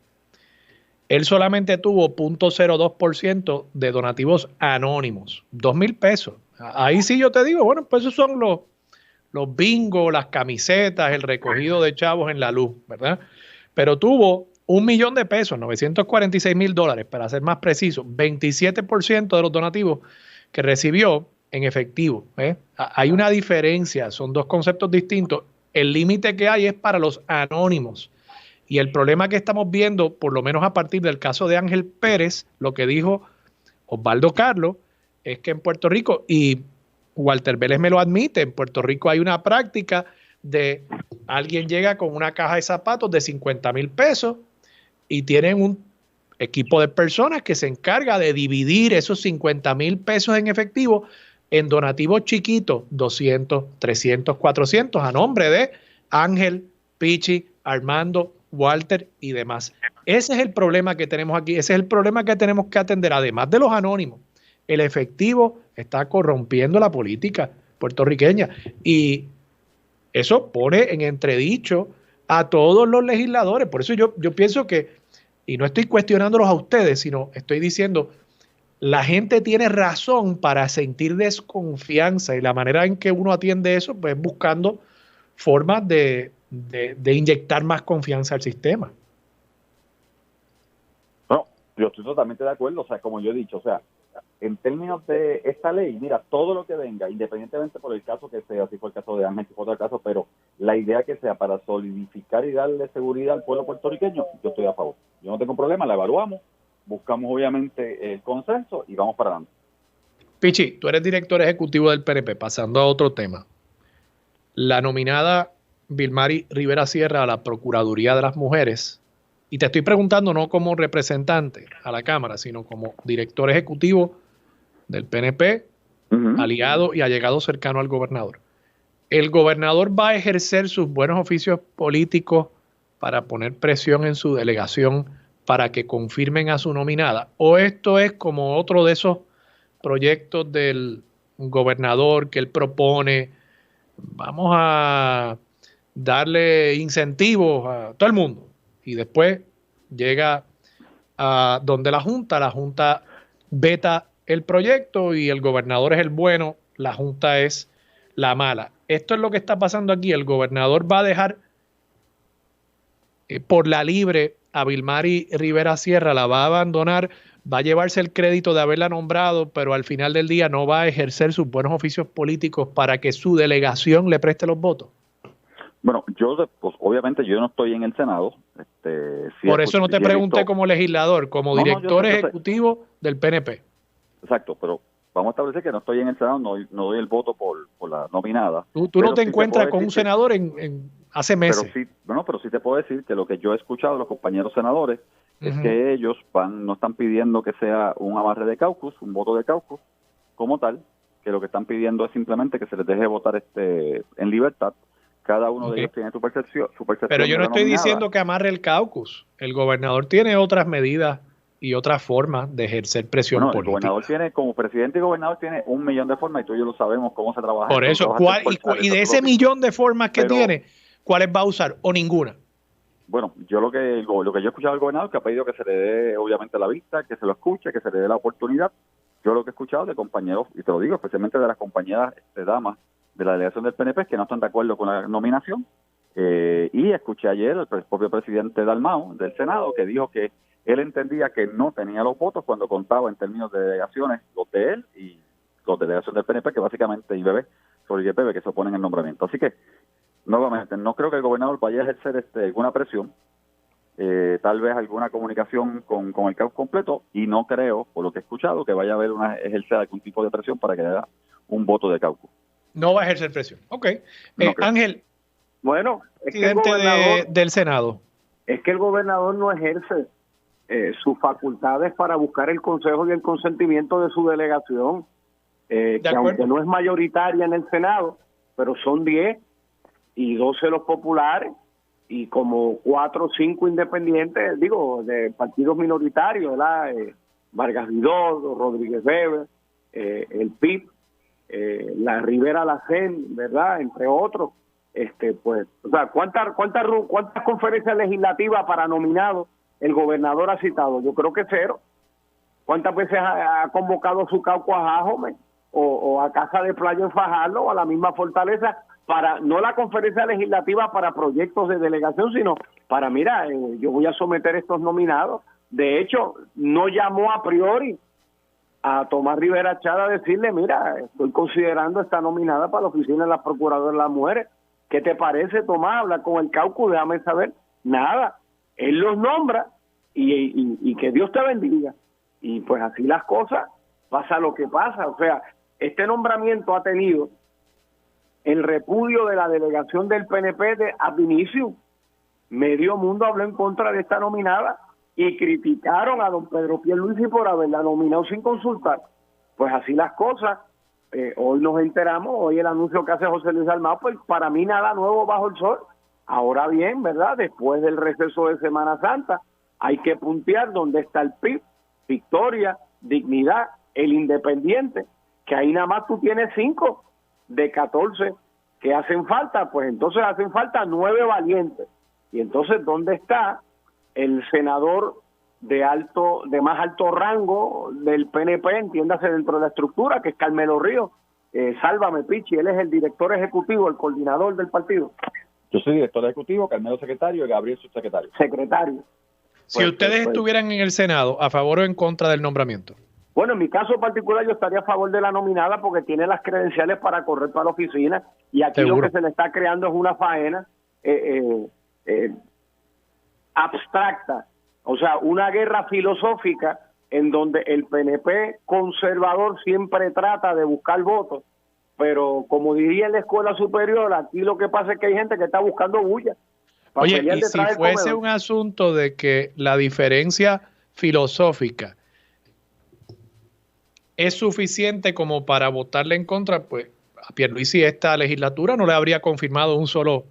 él solamente tuvo 0.02% de donativos anónimos, $2,000 pesos. Ahí sí yo te digo, bueno, pues esos son los bingos, las camisetas, el recogido de chavos en la luz, ¿verdad? Pero tuvo $1 millón de pesos, $946,000, para ser más preciso, 27% de los donativos que recibió en efectivo. Hay una diferencia, son dos conceptos distintos. El límite que hay es para los anónimos. Y el problema que estamos viendo, por lo menos a partir del caso de Ángel Pérez, lo que dijo Osvaldo Carlos, es que en Puerto Rico, y Walter Vélez me lo admite, en Puerto Rico hay una práctica de alguien llega con una caja de zapatos de 50,000 pesos y tienen un equipo de personas que se encarga de dividir esos 50,000 pesos en efectivo en donativos chiquitos, 200, 300, 400, a nombre de Ángel, Pichi, Armando, Walter y demás. Ese es el problema que tenemos aquí, ese es el problema que tenemos que atender, además de los anónimos. El efectivo está corrompiendo la política puertorriqueña y eso pone en entredicho a todos los legisladores. Por eso yo pienso que, y no estoy cuestionándolos a ustedes, sino estoy diciendo, la gente tiene razón para sentir desconfianza y la manera en que uno atiende eso, pues buscando formas de inyectar más confianza al sistema. No, yo estoy totalmente de acuerdo, o sea, como yo he dicho, o sea, en términos de esta ley, mira, todo lo que venga, independientemente por el caso que sea, si fue el caso de Ángel, si fue otro caso, pero la idea que sea para solidificar y darle seguridad al pueblo puertorriqueño, yo estoy a favor. Yo no tengo problema, la evaluamos, buscamos obviamente el consenso y vamos para adelante. Pichi, tú eres director ejecutivo del PNP, pasando a otro tema. La nominada Vilmary Rivera Sierra a la Procuraduría de las Mujeres, y te estoy preguntando no como representante a la Cámara, sino como director ejecutivo del PNP, aliado y allegado cercano al gobernador. ¿El gobernador va a ejercer sus buenos oficios políticos para poner presión en su delegación para que confirmen a su nominada? ¿O esto es como otro de esos proyectos del gobernador que él propone? Vamos a darle incentivos a todo el mundo. Y después llega a donde la Junta veta el proyecto y el gobernador es el bueno, la Junta es la mala. Esto es lo que está pasando aquí. El gobernador va a dejar por la libre a Vilmary Rivera Sierra, la va a abandonar, va a llevarse el crédito de haberla nombrado, pero al final del día no va a ejercer sus buenos oficios políticos para que su delegación le preste los votos. Bueno, yo, pues, obviamente yo no estoy en el Senado. Por eso no te pregunté como legislador, como director ejecutivo del PNP. Exacto, pero vamos a establecer que no estoy en el Senado, no doy el voto por la nominada. Tú no te encuentras con un senador hace meses. Pero sí te puedo decir que lo que yo he escuchado de los compañeros senadores es que ellos no están pidiendo que sea un amarre de caucus, un voto de caucus como tal, que lo que están pidiendo es simplemente que se les deje votar en libertad. Cada uno de ellos tiene su percepción. Pero yo no estoy diciendo que amarre el caucus. El gobernador tiene otras medidas y otras formas de ejercer presión política. El gobernador tiene, como presidente y gobernador, tiene 1,000,000 de formas y tú y yo lo sabemos cómo se trabaja. Por eso, y de ese millón de formas que tiene, ¿cuáles va a usar? ¿O ninguna? Bueno, yo lo que yo he escuchado al gobernador, que ha pedido que se le dé obviamente la vista, que se lo escuche, que se le dé la oportunidad. Yo lo que he escuchado de compañeros, y te lo digo, especialmente de las compañeras damas de la delegación del PNP, que no están de acuerdo con la nominación, y escuché ayer al propio presidente Dalmau del Senado, que dijo que él entendía que no tenía los votos cuando contaba en términos de delegaciones los de él y los de delegación del PNP, que básicamente IBB, sobre IBB, que se oponen el nombramiento. Así que, nuevamente, no creo que el gobernador vaya a ejercer alguna presión, tal vez alguna comunicación con el caos completo, y no creo, por lo que he escuchado, que vaya a haber ejercer algún tipo de presión para que haya un voto de caucus. No va a ejercer presión. Ok. No Ángel. Bueno, es presidente que del Senado. Es que el gobernador no ejerce sus facultades para buscar el consejo y el consentimiento de su delegación, que aunque no es mayoritaria en el Senado, pero son 10 y 12 los populares y como 4 o 5 independientes, de partidos minoritarios, ¿verdad? Vargas Vidal, Rodríguez Weber, el PIB, la Rivera Lacén, ¿verdad? Entre otros. Pues, o sea, ¿cuántas conferencias legislativas para nominados el gobernador ha citado? Yo creo que 0. ¿Cuántas veces ha convocado su caucus a Jajome o a Casa de Playa en Fajardo o a la misma Fortaleza para, no la conferencia legislativa para proyectos de delegación, sino para, mira, yo voy a someter estos nominados? De hecho, no llamó a priori a Tomás Rivera Chávez a decirle, mira, estoy considerando esta nominada para la oficina de la Procuradora de las Mujeres, ¿Qué te parece, Tomás? Habla con el caucus, déjame saber. Nada, él los nombra y que Dios te bendiga. Y pues así las cosas, pasa lo que pasa. O sea, este nombramiento ha tenido el repudio de la delegación del PNP de ab inicio. Medio mundo habló en contra de esta nominada y criticaron a don Pedro Pierluisi por haberla nominado sin consultar. Pues así las cosas. Hoy nos enteramos, hoy el anuncio que hace José Luis Dalmau, pues para mí nada nuevo bajo el sol. Ahora bien, ¿verdad? Después del receso de Semana Santa, hay que puntear dónde está el PIB, Victoria, Dignidad, el Independiente, que ahí nada más tú tienes 5 de 14 que hacen falta, pues entonces hacen falta 9 valientes. Y entonces, ¿dónde está el senador de más alto rango del PNP, entiéndase dentro de la estructura, que es Carmelo Ríos? Sálvame, Pichi, él es el director ejecutivo, el coordinador del partido. Yo soy director ejecutivo, Carmelo secretario y Gabriel subsecretario. Secretario. Si ustedes estuvieran en el Senado, ¿a favor o en contra del nombramiento? Bueno, en mi caso particular yo estaría a favor de la nominada porque tiene las credenciales para correr para la oficina y aquí Seguro. lo que se le está creando es una faena abstracta, o sea, una guerra filosófica en donde el PNP conservador siempre trata de buscar votos, pero como diría en la escuela superior, aquí lo que pasa es que hay gente que está buscando bulla. Oye, y si fuese un asunto de que la diferencia filosófica es suficiente como para votarle en contra, pues a Pierluisi esta legislatura no le habría confirmado un solo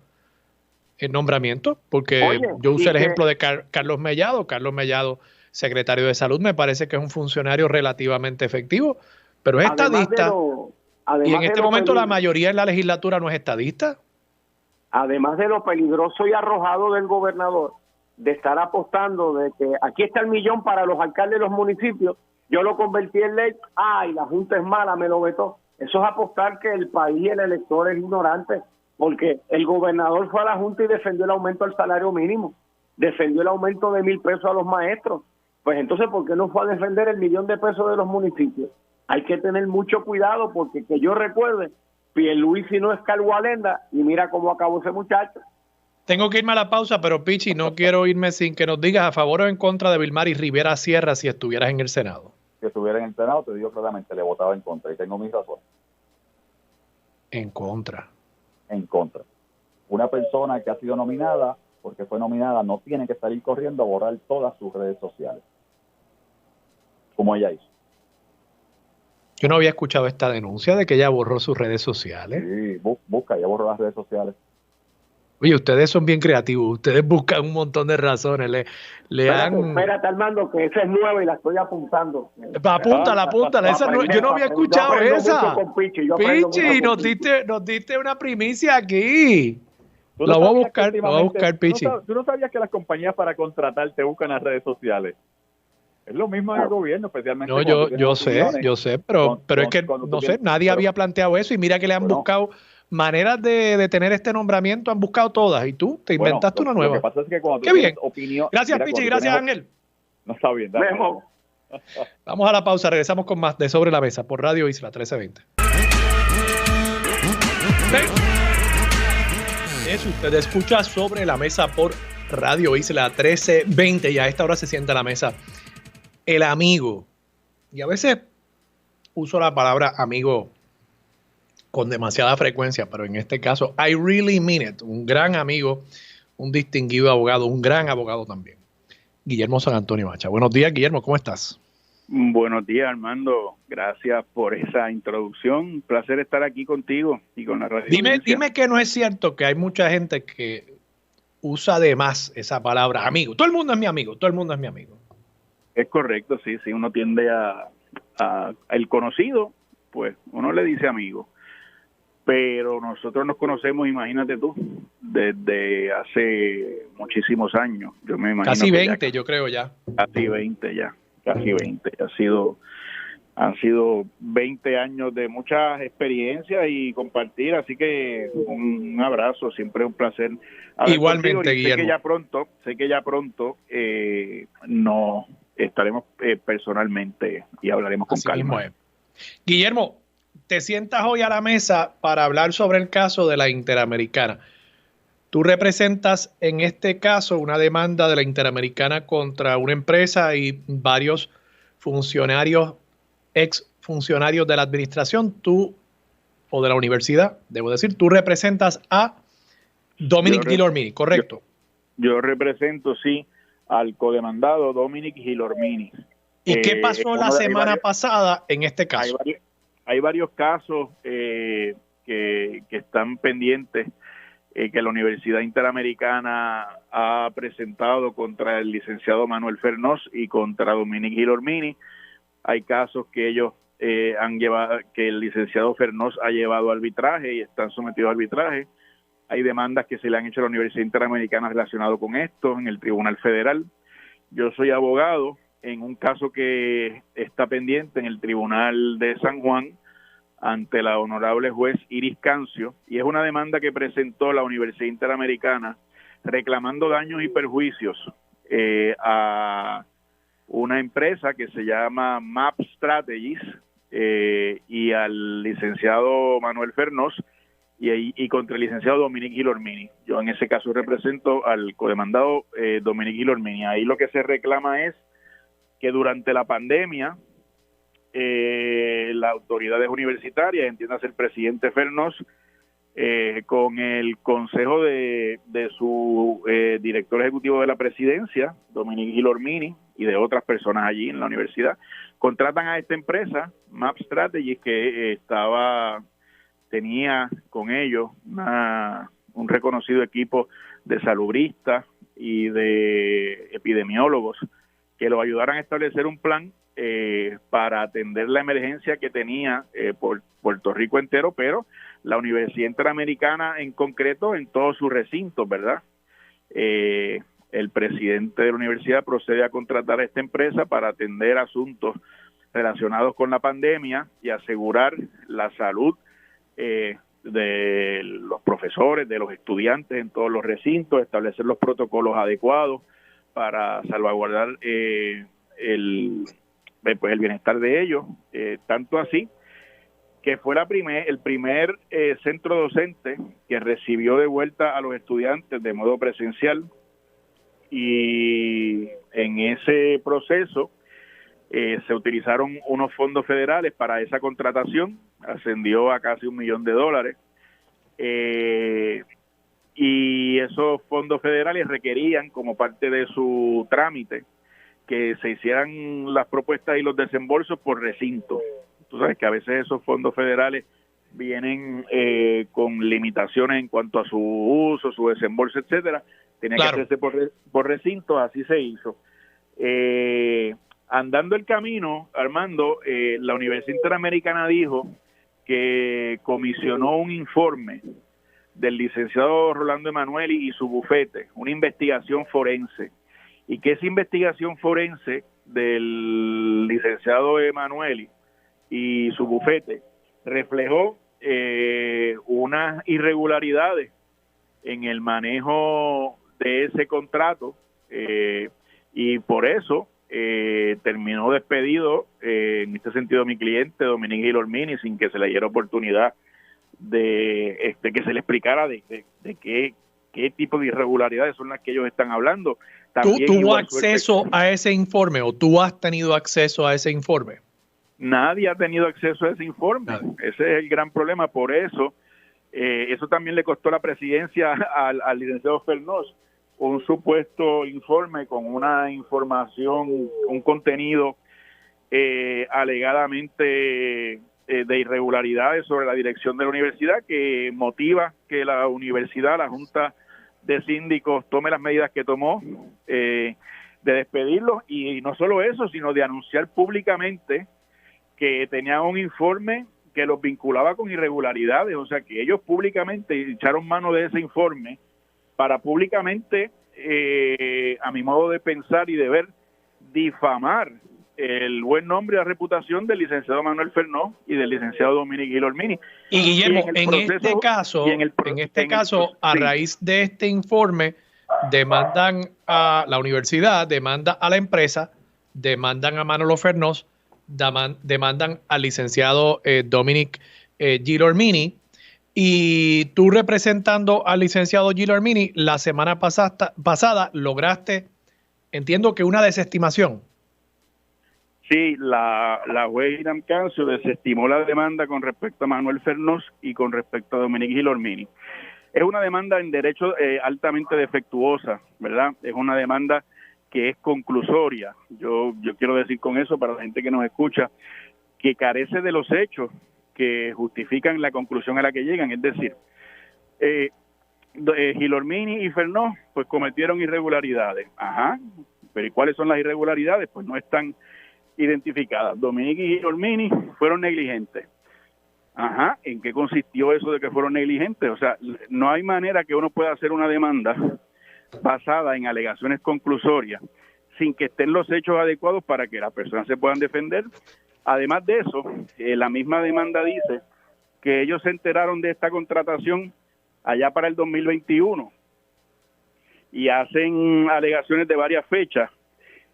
nombramiento, porque yo usé el ejemplo de Carlos Mellado. Carlos Mellado, secretario de Salud, me parece que es un funcionario relativamente efectivo, pero es estadista. Y en este momento la mayoría en la legislatura no es estadista. Además de lo peligroso y arrojado del gobernador de estar apostando de que aquí está el millón para los alcaldes de los municipios, yo lo convertí en ley, y la Junta es mala, me lo vetó. Eso es apostar que el país y el elector es ignorante, porque el gobernador fue a la Junta y defendió el aumento al salario mínimo, defendió el aumento de 1,000 pesos a los maestros. Pues entonces, ¿por qué no fue a defender el millón de pesos de los municipios? Hay que tener mucho cuidado porque que yo recuerde, Pierluisi no es Calgualenda y mira cómo acabó ese muchacho. Tengo que irme a la pausa, pero Pichi, no quiero irme sin que nos digas a favor o en contra de Vilmary Rivera Sierra si estuvieras en el Senado. Si estuviera en el Senado, te digo claramente, le votaba en contra y tengo mis razones. En contra. En contra. Una persona que ha sido nominada, porque fue nominada, no tiene que salir corriendo a borrar todas sus redes sociales, como ella hizo. Yo no había escuchado esta denuncia de que ella borró sus redes sociales. Sí, busca, ella borró las redes sociales. Oye, ustedes son bien creativos, ustedes buscan un montón de razones, Espérate, Armando, que esa es nueva y la estoy apuntando. Apúntala, yo no había escuchado esa. Pichi, nos diste una primicia aquí. La voy a buscar, Pichi. ¿Tú no sabías que las compañías para contratar te buscan las redes sociales? Es lo mismo en el gobierno, especialmente. No, yo sé, pero es que, no sé, nadie había planteado eso y mira que le han buscado maneras de tener este nombramiento, han buscado todas y tú te inventaste una nueva. Lo que pasa es que cuando Qué bien. Opinión, gracias, Pichi, gracias, Ángel. No está bien, dale. Vamos a la pausa, regresamos con más de Sobre la Mesa por Radio Isla 1320. Usted escucha Sobre la Mesa por Radio Isla 1320 y a esta hora se sienta a la mesa el amigo. Y a veces uso la palabra amigo con demasiada frecuencia, pero en este caso, I really mean it. Un gran amigo, un distinguido abogado, un gran abogado también. Guillermo San Antonio Macha. Buenos días, Guillermo, ¿cómo estás? Buenos días, Armando. Gracias por esa introducción. Un placer estar aquí contigo y con la radio. Dime que no es cierto que hay mucha gente que usa de más esa palabra amigo. Todo el mundo es mi amigo, todo el mundo es mi amigo. Es correcto, sí. Uno tiende a el conocido, pues uno le dice amigo. Pero nosotros nos conocemos, imagínate tú, desde hace muchísimos años. Yo me imagino casi 20, yo creo ya. Casi 20 ya, casi 20. Han sido 20 años de muchas experiencias y compartir, así que un abrazo, siempre un placer. Igualmente, Guillermo. Sé que ya pronto nos estaremos personalmente y hablaremos con así calma. Mismo es. Guillermo, te sientas hoy a la mesa para hablar sobre el caso de la Interamericana. Tú representas en este caso una demanda de la Interamericana contra una empresa y varios funcionarios, ex funcionarios de la administración, tú o de la universidad, debo decir, tú representas a Dominic Gilormini, ¿correcto? Yo represento, sí, al codemandado Dominic Gilormini. ¿Y qué pasó la semana pasada en este caso? Hay varios casos que están pendientes que la Universidad Interamericana ha presentado contra el licenciado Manuel Fernós y contra Dominic Gilormini. Hay casos que ellos han llevado, que el licenciado Fernós ha llevado a arbitraje y están sometidos a arbitraje. Hay demandas que se le han hecho a la Universidad Interamericana relacionado con esto en el Tribunal Federal. Yo soy abogado en un caso que está pendiente en el Tribunal de San Juan ante la honorable juez Iris Cancio, y es una demanda que presentó la Universidad Interamericana reclamando daños y perjuicios a una empresa que se llama Map Strategies y al licenciado Manuel Fernós y contra el licenciado Dominic Gilormini. Yo en ese caso represento al codemandado Dominic Gilormini. Ahí lo que se reclama es que durante la pandemia las autoridades universitarias, entiéndase el presidente Fernós, con el consejo de su director ejecutivo de la presidencia, Dominic Gilormini, y de otras personas allí en la universidad, contratan a esta empresa, Map Strategies, que tenía con ellos un reconocido equipo de salubristas y de epidemiólogos que lo ayudaran a establecer un plan para atender la emergencia que tenía por Puerto Rico entero, pero la Universidad Interamericana en concreto en todos sus recintos, ¿verdad? El presidente de la universidad procede a contratar a esta empresa para atender asuntos relacionados con la pandemia y asegurar la salud de los profesores, de los estudiantes en todos los recintos, establecer los protocolos adecuados para salvaguardar el bienestar de ellos, tanto así que fue el primer centro docente que recibió de vuelta a los estudiantes de modo presencial, y en ese proceso se utilizaron unos fondos federales para esa contratación, ascendió a casi $1 millón, y esos fondos federales requerían como parte de su trámite que se hicieran las propuestas y los desembolsos por recinto. Tú sabes que a veces esos fondos federales vienen con limitaciones en cuanto a su uso, su desembolso, etcétera. Tenía que hacerse por recinto, así se hizo. Andando el camino, Armando, la Universidad Interamericana dijo que comisionó un informe del licenciado Rolando Emanueli y su bufete, una investigación forense, y que esa investigación forense del licenciado Emanueli y su bufete reflejó unas irregularidades en el manejo de ese contrato, y por eso terminó despedido en este sentido mi cliente Dominic Gilormini sin que se le diera oportunidad de que se le explicara de qué tipo de irregularidades son las que ellos están hablando. También ¿Tú tuvo acceso a ese informe o tú has tenido acceso a ese informe? Nadie ha tenido acceso a ese informe. Ese es el gran problema. Por eso, eso también le costó la presidencia al licenciado Fernós, un supuesto informe con una información, un contenido alegadamente de irregularidades sobre la dirección de la universidad, que motiva que la universidad, la Junta de Síndicos, tome las medidas que tomó de despedirlos, y no solo eso, sino de anunciar públicamente que tenían un informe que los vinculaba con irregularidades. O sea, que ellos públicamente echaron mano de ese informe para públicamente, a mi modo de pensar y de ver, difamar el buen nombre y la reputación del licenciado Manuel Fernós y del licenciado Dominic Gilormini. Y Guillermo, en este caso, a raíz de este informe, demandan a la universidad, demanda a la empresa, demandan a Manolo Fernós, demandan al licenciado Dominic Gilarmini, y tú representando al licenciado Gilarmini, la semana pasada lograste, entiendo que una desestimación. Sí, la juez Irán Cancio desestimó la demanda con respecto a Manuel Fernós y con respecto a Dominique Gilarmini. Es una demanda en derecho altamente defectuosa, ¿verdad? Es una demanda que es conclusoria. Yo quiero decir con eso, para la gente que nos escucha, que carece de los hechos que justifican la conclusión a la que llegan. Es decir, Gilarmini y Fernós pues cometieron irregularidades. Ajá, pero ¿y cuáles son las irregularidades? Pues no están identificadas. Dominique y Gilarmini fueron negligentes. Ajá, ¿en qué consistió eso de que fueron negligentes? O sea, no hay manera que uno pueda hacer una demanda basada en alegaciones conclusorias sin que estén los hechos adecuados para que las personas se puedan defender. Además de eso, la misma demanda dice que ellos se enteraron de esta contratación allá para el 2021 y hacen alegaciones de varias fechas,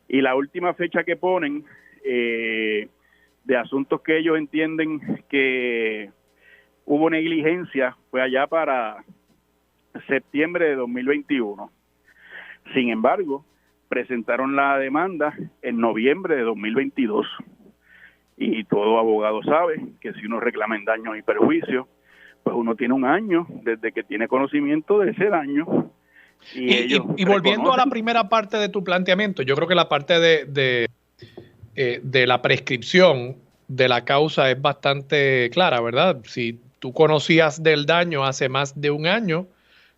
y la última fecha que ponen de asuntos que ellos entienden que hubo negligencia fue allá para septiembre de 2021. Sin embargo, presentaron la demanda en noviembre de 2022. Y todo abogado sabe que si uno reclama en daños y perjuicios, pues uno tiene un año desde que tiene conocimiento de ese daño. Y volviendo a la primera parte de tu planteamiento, yo creo que la parte de la prescripción de la causa es bastante clara, ¿verdad? Si tú conocías del daño hace más de un año,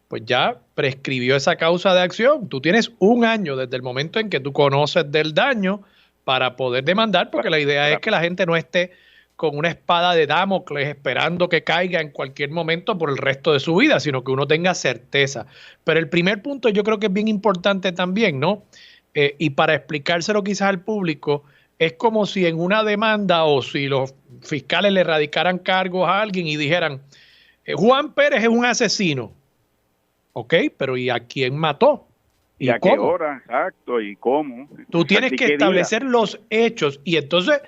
pues ya prescribió esa causa de acción. Tú tienes un año desde el momento en que tú conoces del daño para poder demandar, porque la idea es que la gente no esté con una espada de Damocles esperando que caiga en cualquier momento por el resto de su vida, sino que uno tenga certeza. Pero el primer punto yo creo que es bien importante también, ¿no? Y para explicárselo quizás al público, es como si en una demanda o si los fiscales le radicaran cargos a alguien y dijeran, Juan Pérez es un asesino. Ok, pero ¿y a quién mató? ¿Y a qué hora? Exacto, ¿y cómo? Tú tienes que establecer los hechos, y entonces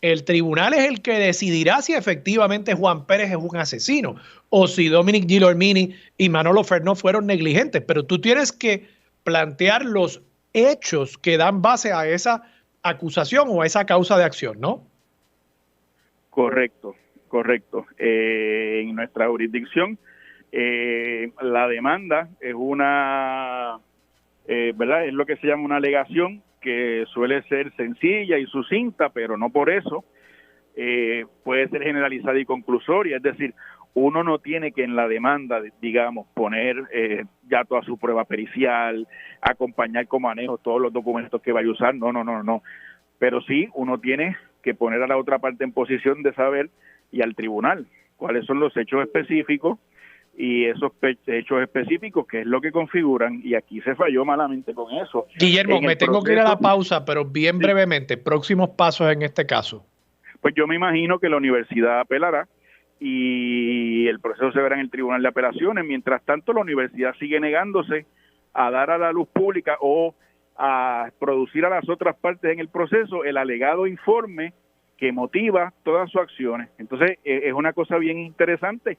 el tribunal es el que decidirá si efectivamente Juan Pérez es un asesino o si Dominique Gilarmini y Manolo Fernós fueron negligentes, pero tú tienes que plantear los hechos que dan base a esa acusación o a esa causa de acción, ¿no? Correcto. En nuestra jurisdicción, la demanda es una, ¿verdad? Es lo que se llama una alegación que suele ser sencilla y sucinta, pero no por eso puede ser generalizada y conclusoria. Es decir, uno no tiene que en la demanda, digamos, poner ya toda su prueba pericial, acompañar con manejo todos los documentos que vaya a usar. No. Pero sí, uno tiene que poner a la otra parte en posición de saber, y al tribunal, cuáles son los hechos específicos, y esos hechos específicos, qué es lo que configuran, y aquí se falló malamente con eso. Guillermo, me tengo que ir a la pausa, pero bien brevemente, próximos pasos en este caso. Pues yo me imagino que la universidad apelará y el proceso se verá en el Tribunal de Apelaciones. Mientras tanto, la universidad sigue negándose a dar a la luz pública o a producir a las otras partes en el proceso el alegado informe que motiva todas sus acciones. Entonces, es una cosa bien interesante,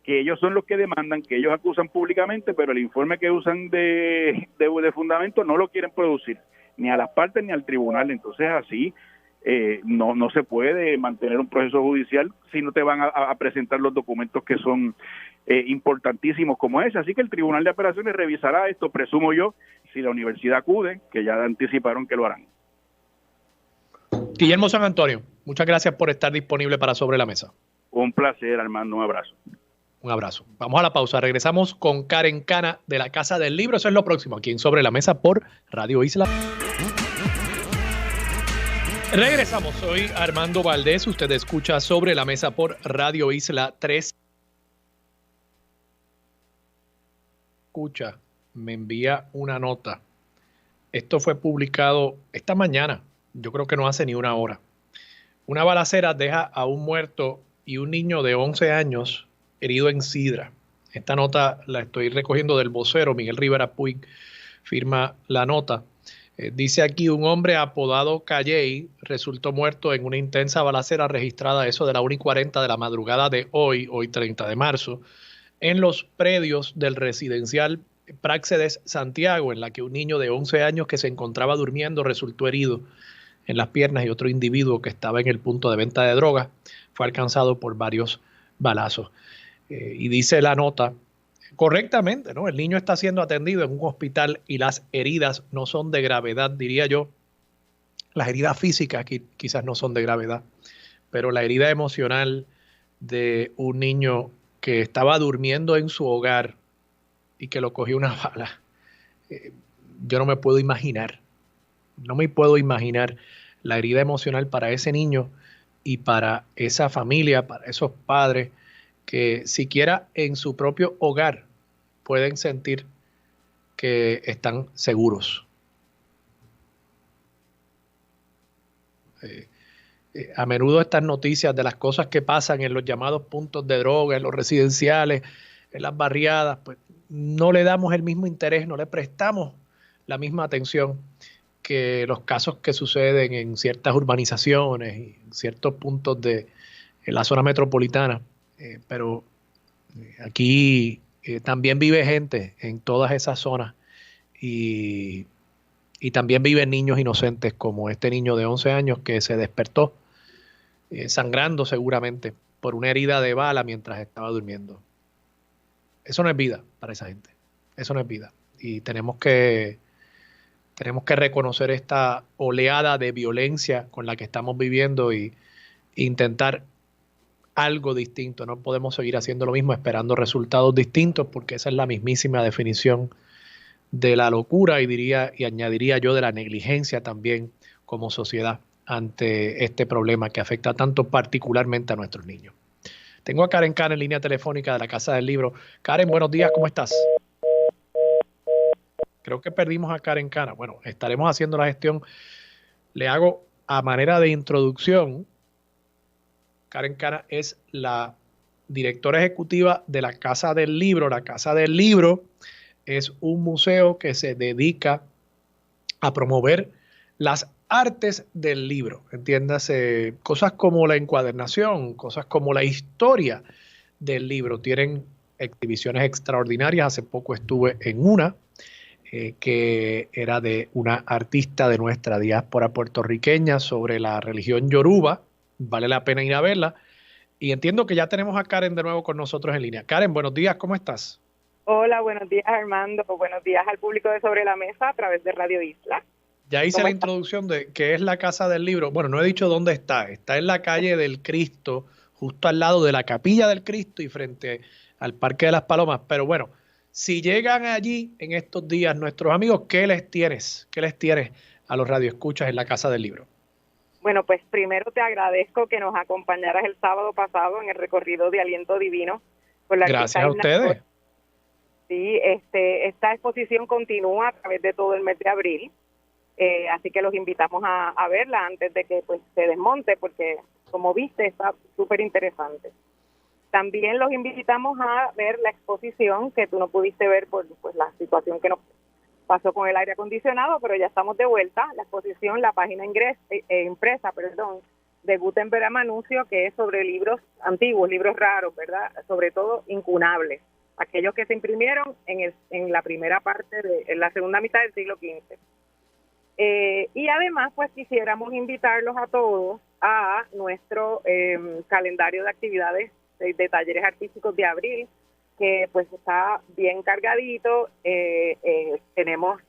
que ellos son los que demandan, que ellos acusan públicamente, pero el informe que usan de fundamento no lo quieren producir, ni a las partes ni al tribunal. Entonces, así no se puede mantener un proceso judicial si no te van a presentar los documentos que son importantísimos como ese. Así que el Tribunal de Apelaciones revisará esto, presumo yo, si la universidad acude, que ya anticiparon que lo harán. Guillermo San Antonio, muchas gracias por estar disponible para Sobre la Mesa. Un placer, Armando, un abrazo. Un abrazo. Vamos a la pausa. Regresamos con Karen Cana de la Casa del Libro. Eso es lo próximo aquí en Sobre la Mesa por Radio Isla. Regresamos. Soy Armando Valdés. Usted escucha Sobre la Mesa por Radio Isla 3. Escucha, me envía una nota. Esto fue publicado esta mañana. Yo creo que no hace ni una hora. Una balacera deja a un muerto y un niño de 11 años herido en Sidra. Esta nota la estoy recogiendo del vocero. Miguel Rivera Puig firma la nota. Dice aquí, un hombre apodado Calley resultó muerto en una intensa balacera registrada a eso de la 1:40 de la madrugada de hoy 30 de marzo, en los predios del residencial Práxedes Santiago, en la que un niño de 11 años que se encontraba durmiendo resultó herido en las piernas y otro individuo que estaba en el punto de venta de drogas fue alcanzado por varios balazos. Y dice la nota, correctamente, ¿no? El niño está siendo atendido en un hospital y las heridas no son de gravedad, diría yo. Las heridas físicas quizás no son de gravedad, pero la herida emocional de un niño que estaba durmiendo en su hogar y que lo cogió una bala, yo no me puedo imaginar la herida emocional para ese niño y para esa familia, para esos padres que siquiera en su propio hogar pueden sentir que están seguros. A menudo estas noticias de las cosas que pasan en los llamados puntos de droga, en los residenciales, en las barriadas, pues no le damos el mismo interés, no le prestamos la misma atención que los casos que suceden en ciertas urbanizaciones y en ciertos puntos de la zona metropolitana. Pero aquí también vive gente en todas esas zonas y también viven niños inocentes como este niño de 11 años que se despertó sangrando seguramente por una herida de bala mientras estaba durmiendo. Eso no es vida para esa gente, eso no es vida. Y tenemos que reconocer esta oleada de violencia con la que estamos viviendo y intentar algo distinto. No podemos seguir haciendo lo mismo esperando resultados distintos, porque esa es la mismísima definición de la locura y añadiría yo de la negligencia también como sociedad ante este problema que afecta tanto particularmente a nuestros niños. Tengo a Karen Cana en línea telefónica de la Casa del Libro. Karen, buenos días, ¿cómo estás? Creo que perdimos a Karen Cana. Bueno, estaremos haciendo la gestión. Le hago a manera de introducción. Karen Cana es la directora ejecutiva de la Casa del Libro. La Casa del Libro es un museo que se dedica a promover las artes del libro. Entiéndase, cosas como la encuadernación, cosas como la historia del libro. Tienen exhibiciones extraordinarias. Hace poco estuve en una que era de una artista de nuestra diáspora puertorriqueña sobre la religión yoruba. Vale la pena ir a verla. Y entiendo que ya tenemos a Karen de nuevo con nosotros en línea. Karen, buenos días, ¿cómo estás? Hola, buenos días, Armando. Buenos días al público de Sobre la Mesa a través de Radio Isla. Ya hice la introducción de qué es la Casa del Libro. Bueno, no he dicho dónde está. Está en la calle del Cristo, justo al lado de la Capilla del Cristo y frente al Parque de las Palomas. Pero bueno, si llegan allí en estos días nuestros amigos, ¿qué les tienes? ¿Qué les tienes a los radioescuchas en la Casa del Libro? Bueno, pues primero te agradezco que nos acompañaras el sábado pasado en el recorrido de Aliento Divino. Por la Gracias a ustedes. Sí, esta exposición continúa a través de todo el mes de abril. Así que los invitamos a verla antes de que pues se desmonte, porque como viste está súper interesante. También los invitamos a ver la exposición que tú no pudiste ver por pues la situación que nos pasó con el aire acondicionado, pero ya estamos de vuelta. La exposición, la página impresa de Gutenberg Amancio, que es sobre libros antiguos, libros raros, ¿verdad? Sobre todo incunables, aquellos que se imprimieron en la primera parte en la segunda mitad del siglo XV. Y además, pues quisiéramos invitarlos a todos a nuestro calendario de actividades de talleres artísticos de abril, que pues está bien cargadito. Tenemos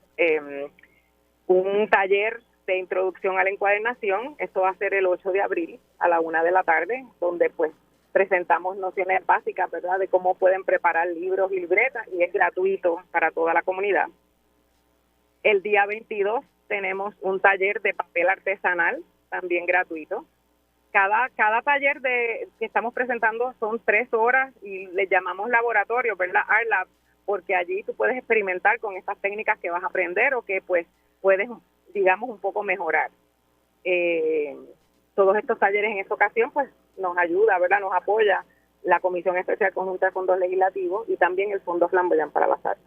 un taller de introducción a la encuadernación. Esto va a ser el 8 de abril a la 1:00 p.m, donde pues presentamos nociones básicas, ¿verdad?, de cómo pueden preparar libros y libretas, y es gratuito para toda la comunidad. El día 22 tenemos un taller de papel artesanal, también gratuito. Cada taller que estamos presentando son 3 horas y le llamamos laboratorio, ¿verdad? Art Lab, porque allí tú puedes experimentar con estas técnicas que vas a aprender o que pues puedes, digamos, un poco mejorar. Todos estos talleres en esta ocasión pues nos ayuda, ¿verdad? Nos apoya la Comisión Especial Conjunta de Fondos Legislativos y también el Fondo Flamboyant para las Artes.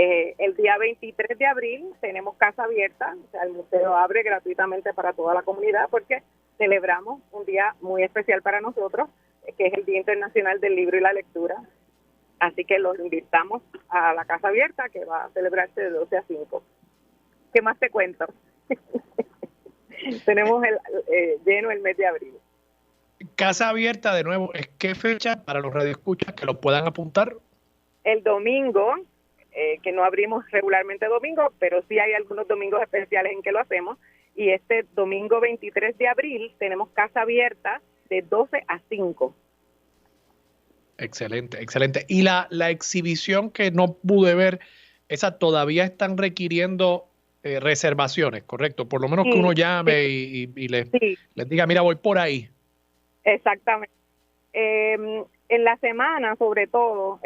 El día 23 de abril tenemos casa abierta, o sea, el museo abre gratuitamente para toda la comunidad porque celebramos un día muy especial para nosotros, que es el Día Internacional del Libro y la Lectura. Así que los invitamos a la casa abierta que va a celebrarse de 12 a 5. ¿Qué más te cuento? Tenemos lleno el mes de abril. Casa abierta, de nuevo, ¿es qué fecha para los radioescuchas que lo puedan apuntar? El domingo, que no abrimos regularmente domingo, pero sí hay algunos domingos especiales en que lo hacemos. Y este domingo 23 de abril tenemos casa abierta de 12 a 5. Excelente, excelente. Y la exhibición que no pude ver, esa todavía están requiriendo reservaciones, ¿correcto? Por lo menos Sí, que uno llame sí, y les sí, diga, mira, voy por ahí. exactamente. En la semana, sobre todo,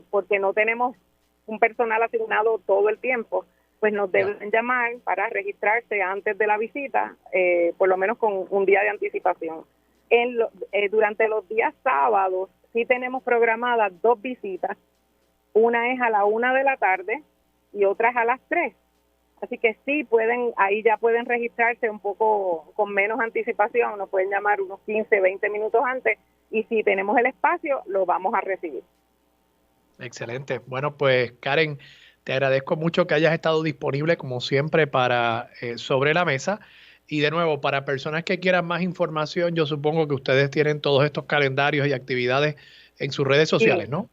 porque no tenemos un personal asignado todo el tiempo, pues nos deben llamar para registrarse antes de la visita, por lo menos con un día de anticipación. Durante los días sábados sí tenemos programadas 2 visitas. Una es a la 1 de la tarde y otra es a las 3. Así que sí ahí ya pueden registrarse un poco con menos anticipación, nos pueden llamar unos 15, 20 minutos antes y si tenemos el espacio, lo vamos a recibir. Excelente. Bueno, pues Karen, te agradezco mucho que hayas estado disponible como siempre para Sobre la Mesa. Y de nuevo, para personas que quieran más información, yo supongo que ustedes tienen todos estos calendarios y actividades en sus redes sociales, Sí. ¿no?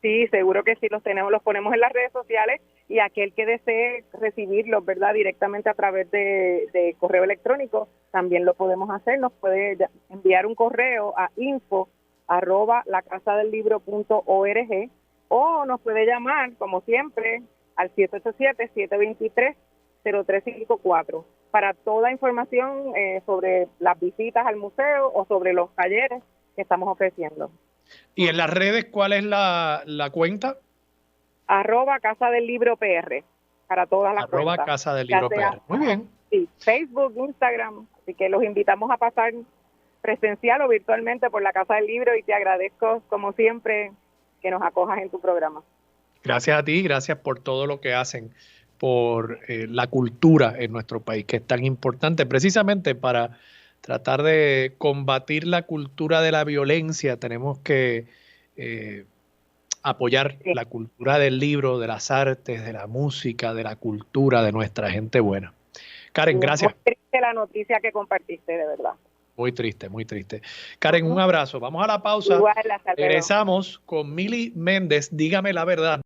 Sí, seguro que sí, los ponemos en las redes sociales y aquel que desee recibirlos, ¿verdad?, directamente a través de correo electrónico, también lo podemos hacer. Nos puede enviar un correo a info@lacasadelibro.org o nos puede llamar, como siempre, al 787-723-0354 para toda información sobre las visitas al museo o sobre los talleres que estamos ofreciendo. Y en las redes, ¿cuál es la cuenta? @Casa del Libro PR para todas las cuentas. @Casa del Libro PR. Muy bien. Sí, Facebook, Instagram, así que los invitamos a pasar presencial o virtualmente por la Casa del Libro y te agradezco como siempre que nos acojas en tu programa. Gracias a ti, gracias por todo lo que hacen por la cultura en nuestro país, que es tan importante precisamente para tratar de combatir la cultura de la violencia. Tenemos que apoyar la cultura del libro, de las artes, de la música, de la cultura de nuestra gente buena. Karen, gracias. Muy triste la noticia que compartiste, de verdad. Muy triste, muy triste. Karen, un abrazo. Vamos a la pausa. Igual, hasta luego. Regresamos con Mili Méndez. Dígame la verdad.